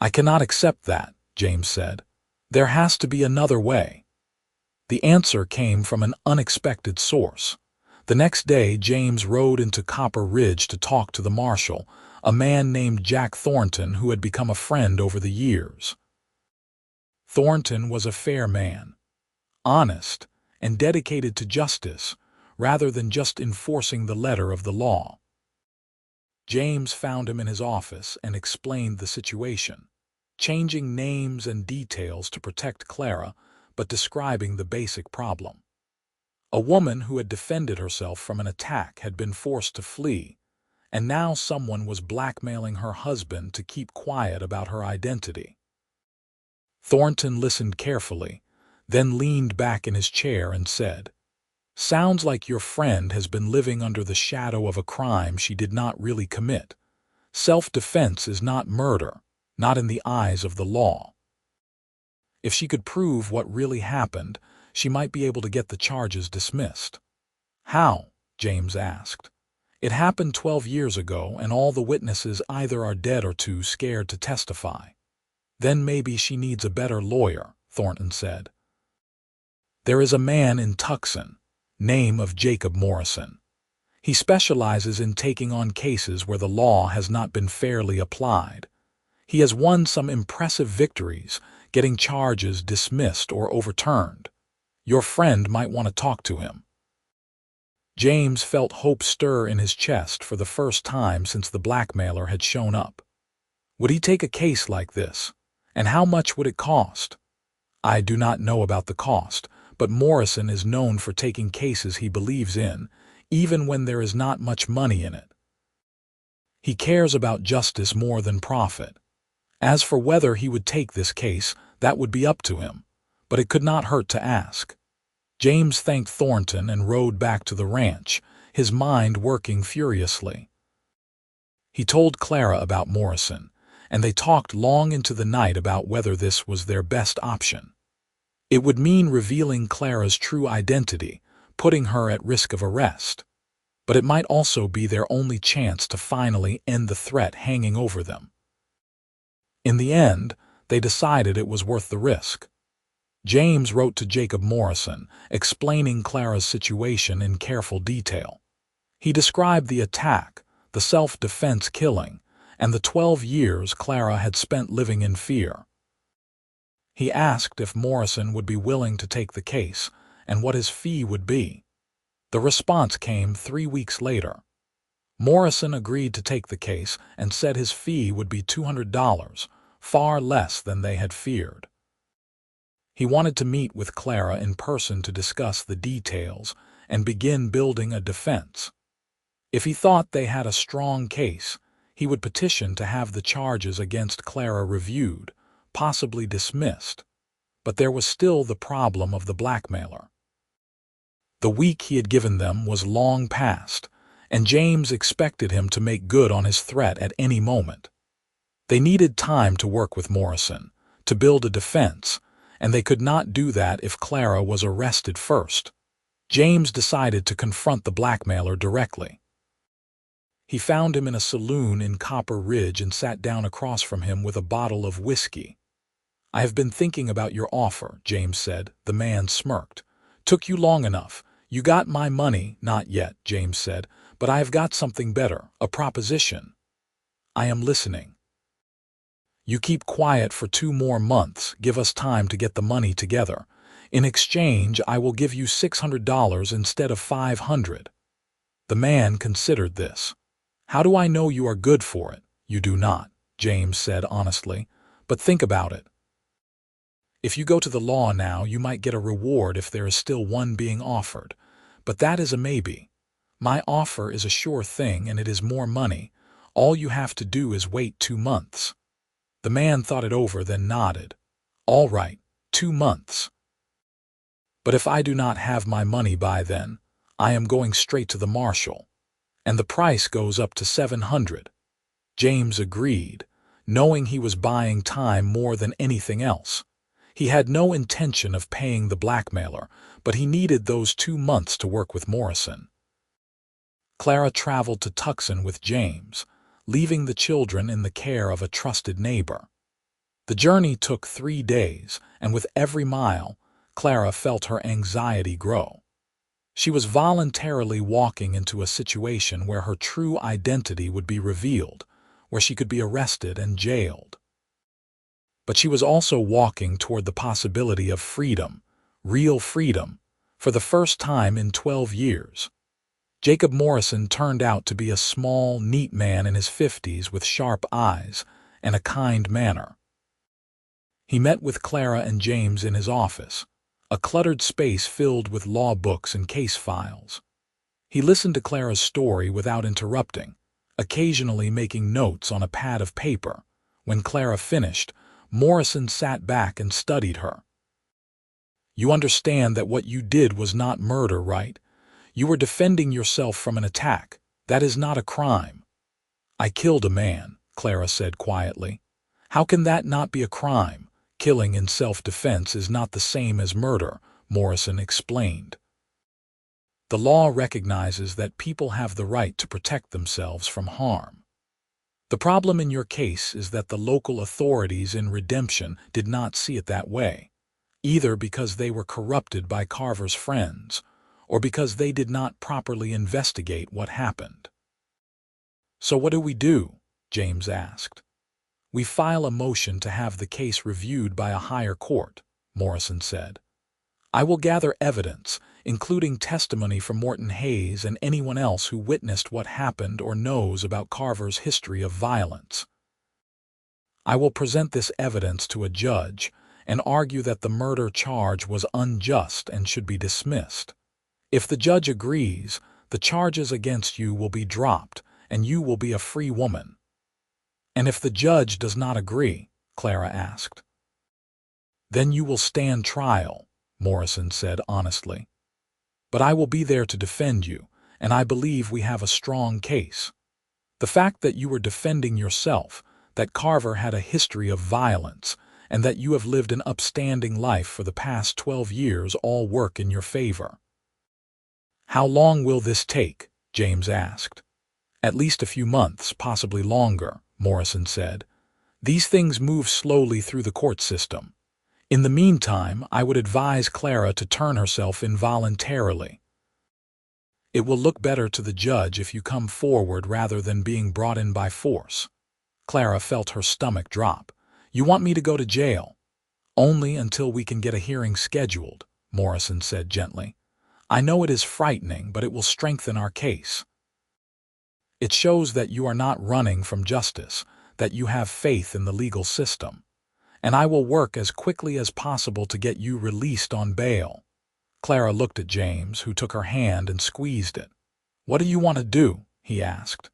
"I cannot accept that," James said. "There has to be another way." The answer came from an unexpected source. The next day, James rode into Copper Ridge to talk to the marshal, a man named Jack Thornton who had become a friend over the years. Thornton was a fair man, honest, and dedicated to justice, rather than just enforcing the letter of the law. James found him in his office and explained the situation, changing names and details to protect Clara, but describing the basic problem. A woman who had defended herself from an attack had been forced to flee, and now someone was blackmailing her husband to keep quiet about her identity. Thornton listened carefully, then leaned back in his chair and said, "Sounds like your friend has been living under the shadow of a crime she did not really commit. Self-defense is not murder, not in the eyes of the law. If she could prove what really happened, she might be able to get the charges dismissed." "How?" James asked. "It happened 12 years ago, and all the witnesses either are dead or too scared to testify." "Then maybe she needs a better lawyer," Thornton said. "There is a man in Tucson, name of Jacob Morrison. He specializes in taking on cases where the law has not been fairly applied. He has won some impressive victories, getting charges dismissed or overturned. Your friend might want to talk to him." James felt hope stir in his chest for the first time since the blackmailer had shown up. Would he take a case like this? And how much would it cost? "I do not know about the cost, but Morrison is known for taking cases he believes in, even when there is not much money in it. He cares about justice more than profit. As for whether he would take this case, that would be up to him, but it could not hurt to ask." James thanked Thornton and rode back to the ranch, his mind working furiously. He told Clara about Morrison, and they talked long into the night about whether this was their best option. It would mean revealing Clara's true identity, putting her at risk of arrest. But it might also be their only chance to finally end the threat hanging over them. In the end, they decided it was worth the risk. James wrote to Jacob Morrison, explaining Clara's situation in careful detail. He described the attack, the self-defense killing, and the 12 years Clara had spent living in fear. He asked if Morrison would be willing to take the case and what his fee would be. The response came 3 weeks later. Morrison agreed to take the case and said his fee would be $200, far less than they had feared. He wanted to meet with Clara in person to discuss the details and begin building a defense. If he thought they had a strong case, he would petition to have the charges against Clara reviewed, possibly dismissed. But there was still the problem of the blackmailer. The week he had given them was long past, and James expected him to make good on his threat at any moment. They needed time to work with Morrison, to build a defense, and they could not do that if Clara was arrested first. James decided to confront the blackmailer directly. He found him in a saloon in Copper Ridge and sat down across from him with a bottle of whiskey. "I have been thinking about your offer," James said. The man smirked. "Took you long enough. You got my money." "Not yet," James said, "but I have got something better, a proposition." "I am listening." "You keep quiet for 2 more months, give us time to get the money together. In exchange, I will give you $600 instead of $500. The man considered this. "How do I know you are good for it?" "You do not," James said honestly, "but think about it. If you go to the law now, you might get a reward if there is still one being offered, but that is a maybe. My offer is a sure thing, and it is more money. All you have to do is wait 2 months. The man thought it over, then nodded. "All right, 2 months. But if I do not have my money by then, I am going straight to the marshal, and the price goes up to $700. James agreed, knowing he was buying time more than anything else. He had no intention of paying the blackmailer, but he needed those 2 months to work with Morrison. Clara traveled to Tucson with James, leaving the children in the care of a trusted neighbor. The journey took 3 days, and with every mile, Clara felt her anxiety grow. She was voluntarily walking into a situation where her true identity would be revealed, where she could be arrested and jailed. But she was also walking toward the possibility of freedom, real freedom, for the first time in 12 years. Jacob Morrison turned out to be a small, neat man in his 50s with sharp eyes and a kind manner. He met with Clara and James in his office, a cluttered space filled with law books and case files. He listened to Clara's story without interrupting, occasionally making notes on a pad of paper. When Clara finished, Morrison sat back and studied her. "You understand that what you did was not murder, right? You were defending yourself from an attack. That is not a crime." "I killed a man," Clara said quietly. "How can that not be a crime? Killing in self-defense is not the same as murder," Morrison explained. "The law recognizes that people have the right to protect themselves from harm. The problem in your case is that the local authorities in Redemption did not see it that way, either because they were corrupted by Carver's friends, or because they did not properly investigate what happened." "So what do we do?" James asked. "We file a motion to have the case reviewed by a higher court," Morrison said. "I will gather evidence, including testimony from Morton Hayes and anyone else who witnessed what happened or knows about Carver's history of violence. I will present this evidence to a judge and argue that the murder charge was unjust and should be dismissed. If the judge agrees, the charges against you will be dropped and you will be a free woman." "And if the judge does not agree?" Clara asked. "Then you will stand trial," Morrison said honestly. "But I will be there to defend you, and I believe we have a strong case. The fact that you were defending yourself, that Carver had a history of violence, and that you have lived an upstanding life for the past 12 years all work in your favor." "How long will this take?" James asked. "At least a few months, possibly longer," Morrison said. "These things move slowly through the court system. In the meantime, I would advise Clara to turn herself in voluntarily. It will look better to the judge if you come forward rather than being brought in by force." Clara felt her stomach drop. "You want me to go to jail?" "Only until we can get a hearing scheduled," Morrison said gently. "I know it is frightening, but it will strengthen our case. It shows that you are not running from justice, that you have faith in the legal system. And I will work as quickly as possible to get you released on bail." Clara looked at James, who took her hand and squeezed it. "What do you want to do?" he asked.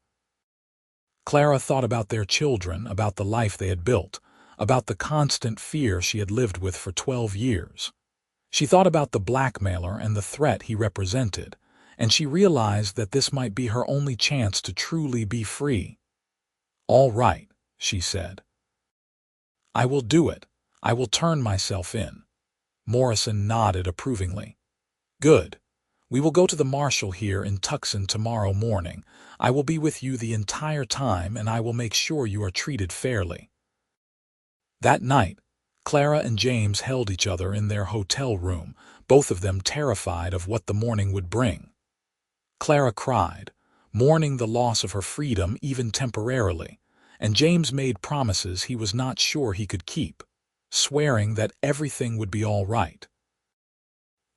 Clara thought about their children, about the life they had built, about the constant fear she had lived with for 12 years. She thought about the blackmailer and the threat he represented, and she realized that this might be her only chance to truly be free. "All right," she said. "I will do it. I will turn myself in." Morrison nodded approvingly. "Good. We will go to the marshal here in Tucson tomorrow morning. I will be with you the entire time, and I will make sure you are treated fairly." That night, Clara and James held each other in their hotel room, both of them terrified of what the morning would bring. Clara cried, mourning the loss of her freedom even temporarily, and James made promises he was not sure he could keep, swearing that everything would be all right.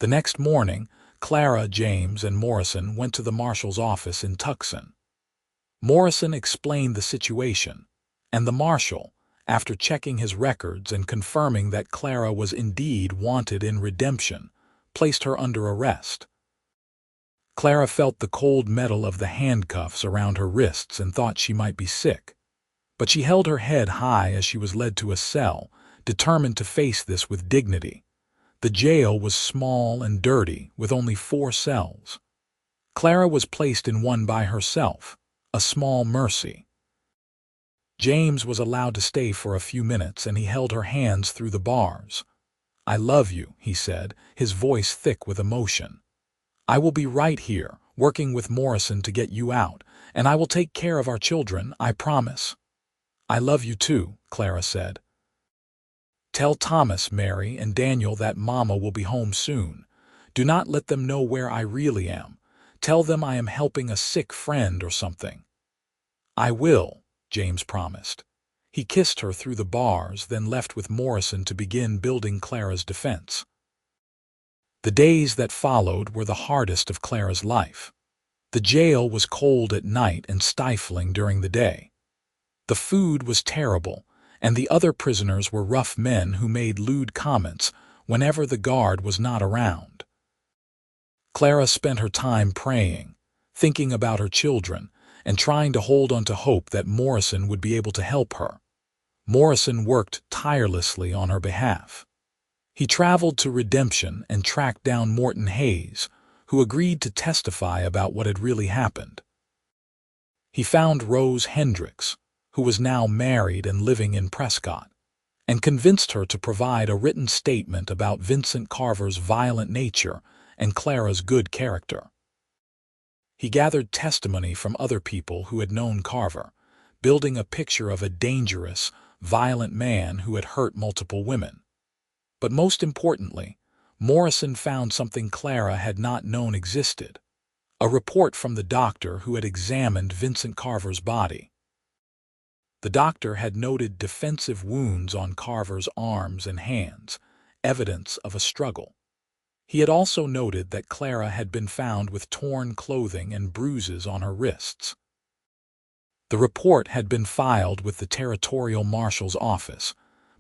The next morning, Clara, James, and Morrison went to the marshal's office in Tucson. Morrison explained the situation, and the marshal, after checking his records and confirming that Clara was indeed wanted in Redemption, placed her under arrest. Clara felt the cold metal of the handcuffs around her wrists and thought she might be sick. But she held her head high as she was led to a cell, determined to face this with dignity. The jail was small and dirty, with only 4 cells. Clara was placed in one by herself, a small mercy. James was allowed to stay for a few minutes, and he held her hands through the bars. "I love you," he said, his voice thick with emotion. "I will be right here, working with Morrison to get you out, and I will take care of our children, I promise." "I love you too," Clara said. "Tell Thomas, Mary, and Daniel that Mama will be home soon. Do not let them know where I really am. Tell them I am helping a sick friend or something." "I will," James promised. He kissed her through the bars, then left with Morrison to begin building Clara's defense. The days that followed were the hardest of Clara's life. The jail was cold at night and stifling during the day. The food was terrible, and the other prisoners were rough men who made lewd comments whenever the guard was not around. Clara spent her time praying, thinking about her children, and trying to hold on to hope that Morrison would be able to help her. Morrison worked tirelessly on her behalf. He traveled to Redemption and tracked down Morton Hayes, who agreed to testify about what had really happened. He found Rose Hendricks, who was now married and living in Prescott, and convinced her to provide a written statement about Vincent Carver's violent nature and Clara's good character. He gathered testimony from other people who had known Carver, building a picture of a dangerous, violent man who had hurt multiple women. But most importantly, Morrison found something Clara had not known existed: a report from the doctor who had examined Vincent Carver's body. The doctor had noted defensive wounds on Carver's arms and hands, evidence of a struggle. He had also noted that Clara had been found with torn clothing and bruises on her wrists. The report had been filed with the Territorial Marshal's office,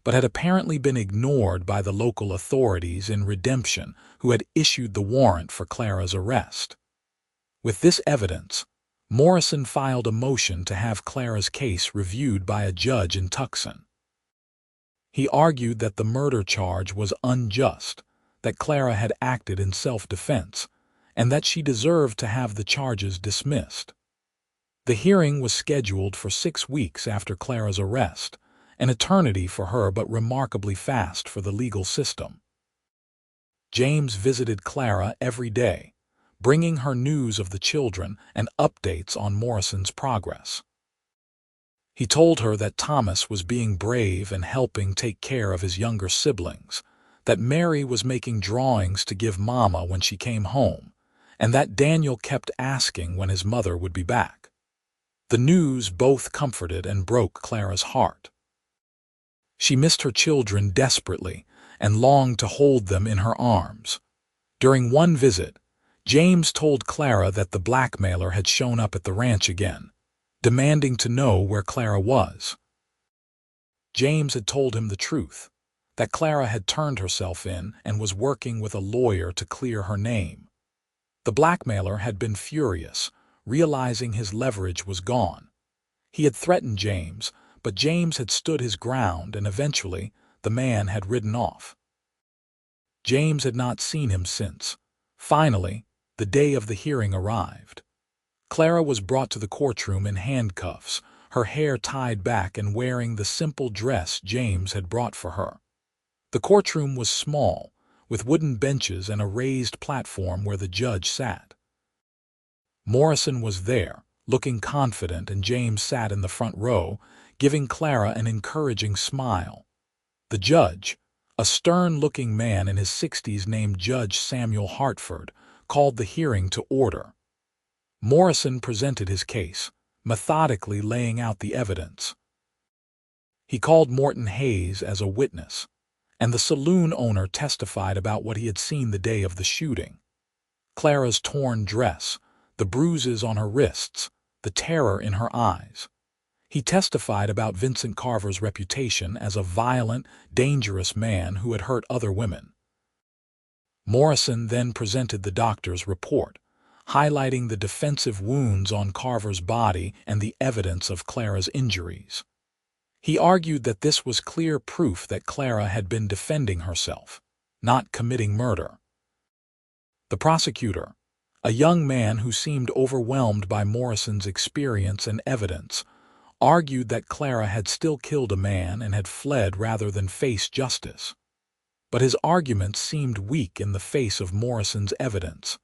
but had apparently been ignored by the local authorities in Redemption who had issued the warrant for Clara's arrest. With this evidence, Morrison filed a motion to have Clara's case reviewed by a judge in Tucson. He argued that the murder charge was unjust, that Clara had acted in self-defense, and that she deserved to have the charges dismissed. The hearing was scheduled for 6 weeks after Clara's arrest, an eternity for her but remarkably fast for the legal system. James visited Clara every day, bringing her news of the children and updates on Morrison's progress. He told her that Thomas was being brave and helping take care of his younger siblings, that Mary was making drawings to give Mama when she came home, and that Daniel kept asking when his mother would be back. The news both comforted and broke Clara's heart. She missed her children desperately and longed to hold them in her arms. During one visit, James told Clara that the blackmailer had shown up at the ranch again, demanding to know where Clara was. James had told him the truth, that Clara had turned herself in and was working with a lawyer to clear her name. The blackmailer had been furious, realizing his leverage was gone. He had threatened James, but James had stood his ground and eventually the man had ridden off. James had not seen him since. Finally, the day of the hearing arrived. Clara was brought to the courtroom in handcuffs, her hair tied back and wearing the simple dress James had brought for her. The courtroom was small, with wooden benches and a raised platform where the judge sat. Morrison was there, looking confident, and James sat in the front row, giving Clara an encouraging smile. The judge, a stern-looking man in his 60s named Judge Samuel Hartford, called the hearing to order. Morrison presented his case, methodically laying out the evidence. He called Morton Hayes as a witness, and the saloon owner testified about what he had seen the day of the shooting. Clara's torn dress, the bruises on her wrists, the terror in her eyes. He testified about Vincent Carver's reputation as a violent, dangerous man who had hurt other women. Morrison then presented the doctor's report, highlighting the defensive wounds on Carver's body and the evidence of Clara's injuries. He argued that this was clear proof that Clara had been defending herself, not committing murder. The prosecutor, a young man who seemed overwhelmed by Morrison's experience and evidence, argued that Clara had still killed a man and had fled rather than face justice. But his arguments seemed weak in the face of Morrison's evidence.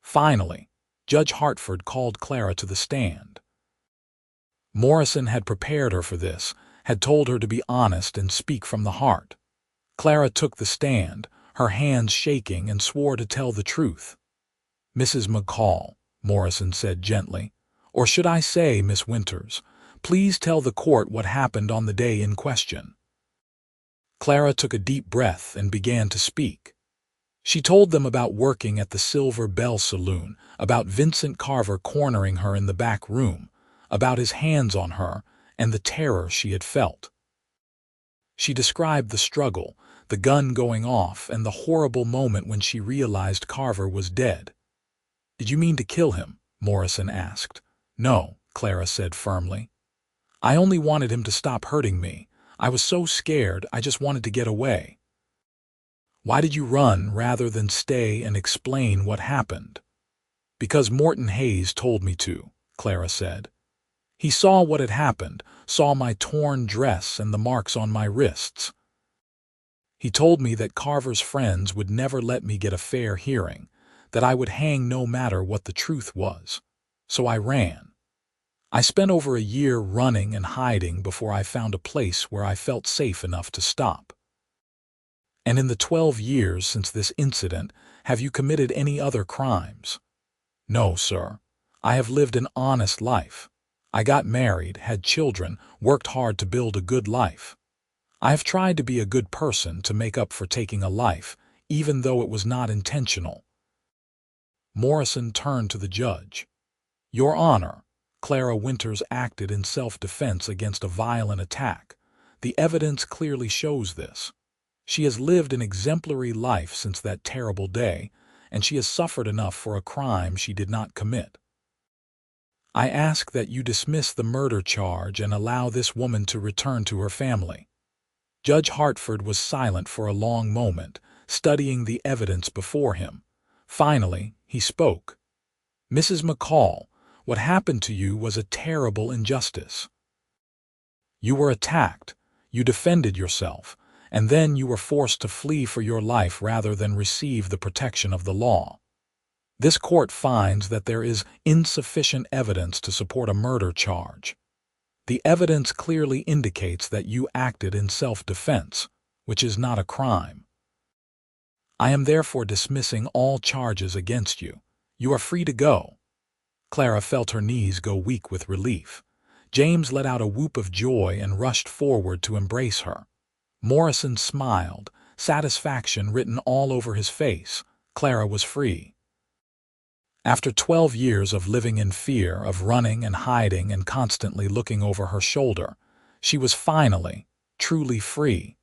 Finally, Judge Hartford called Clara to the stand. Morrison had prepared her for this, had told her to be honest and speak from the heart. Clara took the stand, her hands shaking, and swore to tell the truth. "Mrs. McCall," Morrison said gently, "or should I say Miss Winters, please tell the court what happened on the day in question." Clara took a deep breath and began to speak. She told them about working at the Silver Bell Saloon, about Vincent Carver cornering her in the back room, about his hands on her, and the terror she had felt. She described the struggle, the gun going off, and the horrible moment when she realized Carver was dead. "Did you mean to kill him?" Morrison asked. "No," Clara said firmly. "I only wanted him to stop hurting me. I was so scared, I just wanted to get away." "Why did you run rather than stay and explain what happened?" "Because Morton Hayes told me to," Clara said. "He saw what had happened, saw my torn dress and the marks on my wrists. He told me that Carver's friends would never let me get a fair hearing, that I would hang no matter what the truth was. So I ran. I spent over a year running and hiding before I found a place where I felt safe enough to stop." "And in the 12 years since this incident, have you committed any other crimes?" "No, sir. I have lived an honest life. I got married, had children, worked hard to build a good life. I have tried to be a good person to make up for taking a life, even though it was not intentional." Morrison turned to the judge. "Your Honor, Clara Winters acted in self-defense against a violent attack. The evidence clearly shows this. She has lived an exemplary life since that terrible day, and she has suffered enough for a crime she did not commit. I ask that you dismiss the murder charge and allow this woman to return to her family." Judge Hartford was silent for a long moment, studying the evidence before him. Finally, he spoke. "Mrs. McCall, what happened to you was a terrible injustice. You were attacked, you defended yourself, and then you were forced to flee for your life rather than receive the protection of the law. This court finds that there is insufficient evidence to support a murder charge. The evidence clearly indicates that you acted in self-defense, which is not a crime. I am therefore dismissing all charges against you. You are free to go." Clara felt her knees go weak with relief. James let out a whoop of joy and rushed forward to embrace her. Morrison smiled, satisfaction written all over his face. Clara was free. After 12 years of living in fear, of running and hiding and constantly looking over her shoulder, she was finally, truly free.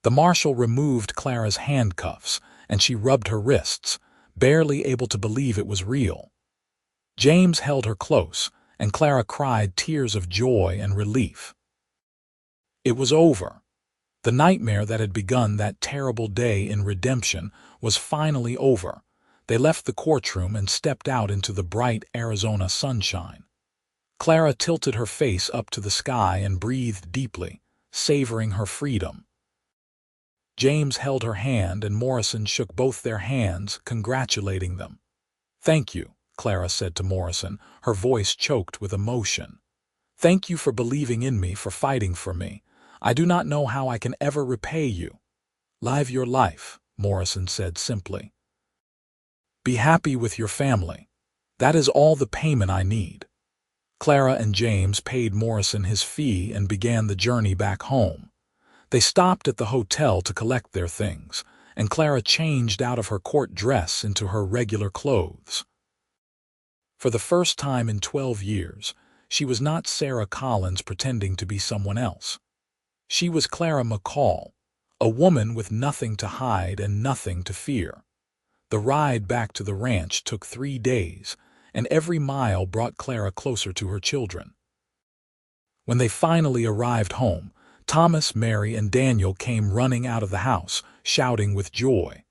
The marshal removed Clara's handcuffs, and she rubbed her wrists, barely able to believe it was real. James held her close, and Clara cried tears of joy and relief. It was over. The nightmare that had begun that terrible day in redemption was finally over. They left the courtroom and stepped out into the bright Arizona sunshine. Clara tilted her face up to the sky and breathed deeply, savoring her freedom. James held her hand and Morrison shook both their hands, congratulating them. "Thank you," Clara said to Morrison, her voice choked with emotion. "Thank you for believing in me, for fighting for me. I do not know how I can ever repay you." "Live your life," Morrison said simply. "Be happy with your family. That is all the payment I need." Clara and James paid Morrison his fee and began the journey back home. They stopped at the hotel to collect their things, and Clara changed out of her court dress into her regular clothes. For the first time in 12 years, she was not Sarah Collins pretending to be someone else. She was Clara McCall, a woman with nothing to hide and nothing to fear. The ride back to the ranch took 3 days, and every mile brought Clara closer to her children. When they finally arrived home, Thomas, Mary, and Daniel came running out of the house, shouting with joy.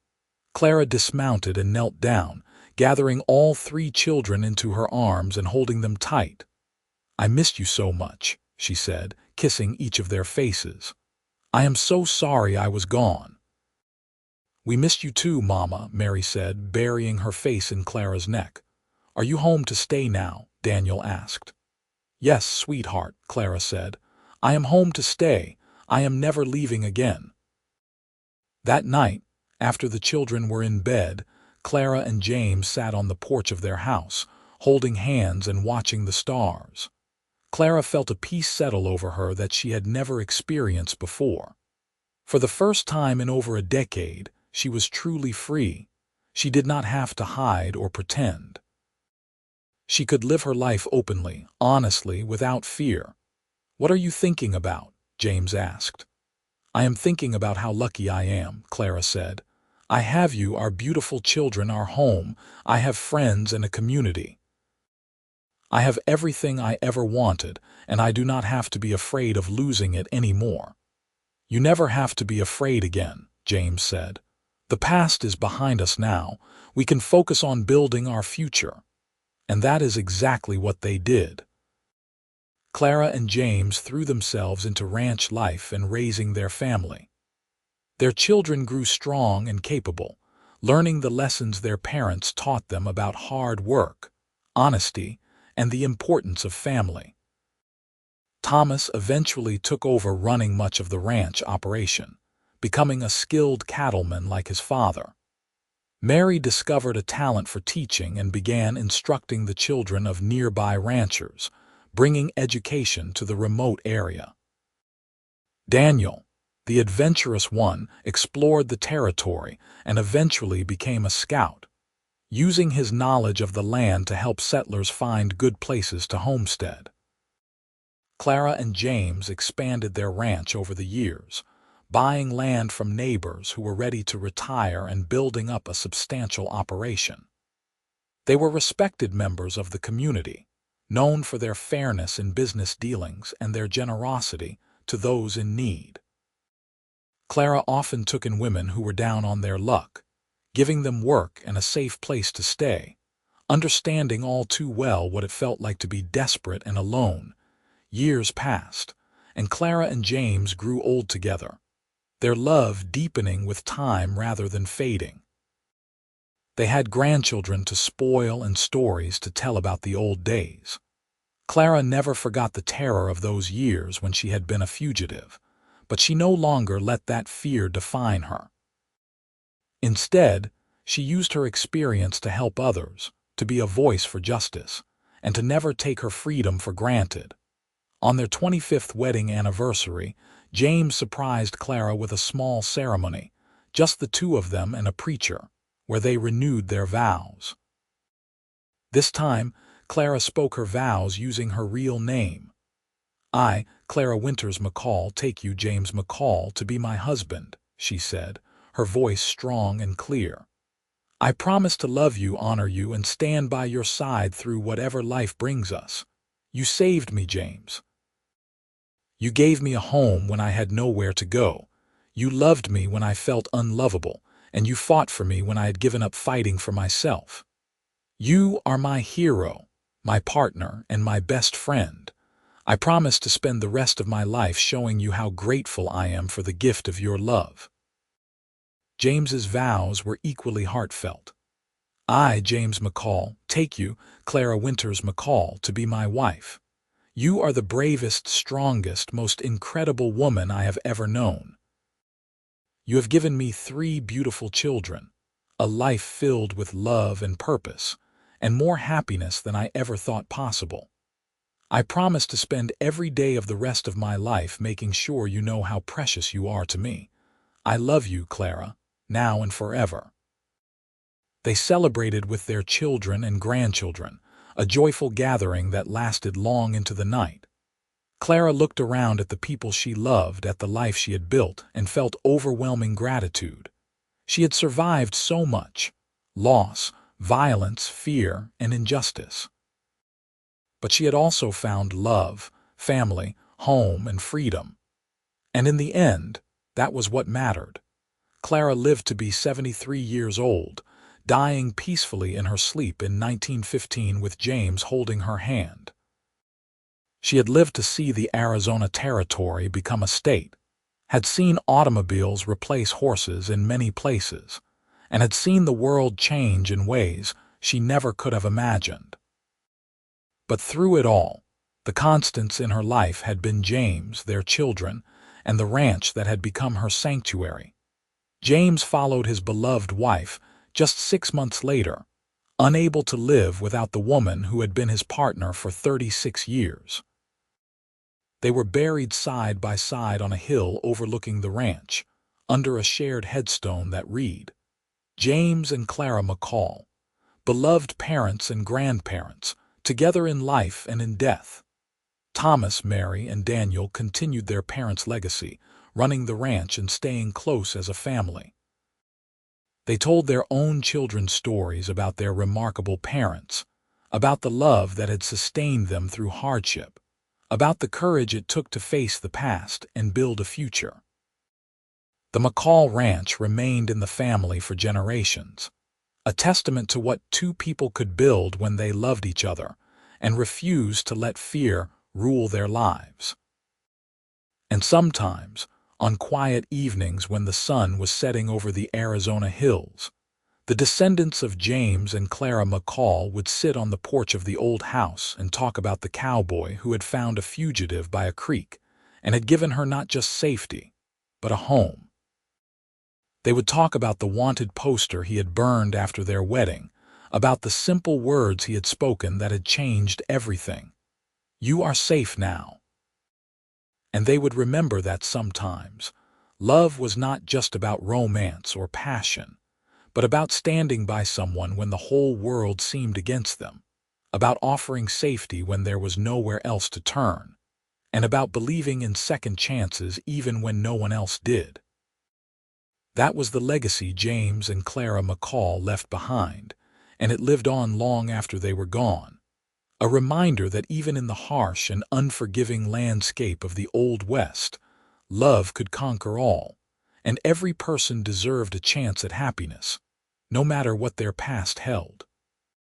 Clara dismounted and knelt down, gathering all 3 children into her arms and holding them tight. "I missed you so much," she said, kissing each of their faces. "I am so sorry I was gone." "We missed you too, Mama," Mary said, burying her face in Clara's neck. "Are you home to stay now?" Daniel asked. "Yes, sweetheart," Clara said. "I am home to stay. I am never leaving again." That night, After the children were in bed, Clara and James sat on the porch of their house, holding hands and watching the stars. Clara felt a peace settle over her that she had never experienced before. For the first time in over a decade, she was truly free. She did not have to hide or pretend. She could live her life openly, honestly, without fear. "What are you thinking about?" James asked. "I am thinking about how lucky I am," Clara said. "I have you, our beautiful children, our home. I have friends and a community. I have everything I ever wanted, and I do not have to be afraid of losing it anymore." "You never have to be afraid again," James said. "The past is behind us now. We can focus on building our future." And that is exactly what they did. Clara and James threw themselves into ranch life and raising their family. Their children grew strong and capable, learning the lessons their parents taught them about hard work, honesty, and the importance of family. Thomas eventually took over running much of the ranch operation, becoming a skilled cattleman like his father. Mary discovered a talent for teaching and began instructing the children of nearby ranchers, bringing education to the remote area. Daniel, the adventurous one, explored the territory and eventually became a scout, using his knowledge of the land to help settlers find good places to homestead. Clara and James expanded their ranch over the years, buying land from neighbors who were ready to retire and building up a substantial operation. They were respected members of the community, known for their fairness in business dealings and their generosity to those in need. Clara often took in women who were down on their luck, giving them work and a safe place to stay, understanding all too well what it felt like to be desperate and alone. Years passed, and Clara and James grew old together, their love deepening with time rather than fading. They had grandchildren to spoil and stories to tell about the old days. Clara never forgot the terror of those years when she had been a fugitive, but she no longer let that fear define her. Instead, she used her experience to help others, to be a voice for justice, and to never take her freedom for granted. On their 25th wedding anniversary, James surprised Clara with a small ceremony, just the two of them and a preacher, where they renewed their vows. This time, Clara spoke her vows using her real name. "I, Clara Winters McCall, take you, James McCall, to be my husband," she said, her voice strong and clear. "I promise to love you, honor you, and stand by your side through whatever life brings us. You saved me, James. You gave me a home when I had nowhere to go. You loved me when I felt unlovable, and you fought for me when I had given up fighting for myself. You are my hero, my partner, and my best friend. I promise to spend the rest of my life showing you how grateful I am for the gift of your love." James's vows were equally heartfelt. "I, James McCall, take you, Clara Winters McCall, to be my wife. You are the bravest, strongest, most incredible woman I have ever known. You have given me 3 beautiful children, a life filled with love and purpose, and more happiness than I ever thought possible. I promise to spend every day of the rest of my life making sure you know how precious you are to me. I love you, Clara, now and forever." They celebrated with their children and grandchildren, a joyful gathering that lasted long into the night. Clara looked around at the people she loved, at the life she had built, and felt overwhelming gratitude. She had survived so much: loss, violence, fear, and injustice. But she had also found love, family, home, and freedom. And in the end, that was what mattered. Clara lived to be 73 years old, dying peacefully in her sleep in 1915 with James holding her hand. She had lived to see the Arizona Territory become a state, had seen automobiles replace horses in many places, and had seen the world change in ways she never could have imagined. But through it all, the constants in her life had been James, their children, and the ranch that had become her sanctuary. James followed his beloved wife just 6 months later, unable to live without the woman who had been his partner for 36 years. They were buried side by side on a hill overlooking the ranch, under a shared headstone that read, James and Clara McCall, beloved parents and grandparents, together in life and in death. Thomas, Mary, and Daniel continued their parents' legacy, running the ranch and staying close as a family. They told their own children stories about their remarkable parents, about the love that had sustained them through hardship, about the courage it took to face the past and build a future. The McCall Ranch remained in the family for generations, a testament to what two people could build when they loved each other and refused to let fear rule their lives. And sometimes, on quiet evenings when the sun was setting over the Arizona hills, the descendants of James and Clara McCall would sit on the porch of the old house and talk about the cowboy who had found a fugitive by a creek and had given her not just safety, but a home. They would talk about the wanted poster he had burned after their wedding, about the simple words he had spoken that had changed everything. You are safe now. And they would remember that sometimes love was not just about romance or passion, but about standing by someone when the whole world seemed against them, about offering safety when there was nowhere else to turn, and about believing in second chances even when no one else did. That was the legacy James and Clara McCall left behind, and it lived on long after they were gone. A reminder that even in the harsh and unforgiving landscape of the Old West, love could conquer all, and every person deserved a chance at happiness, no matter what their past held.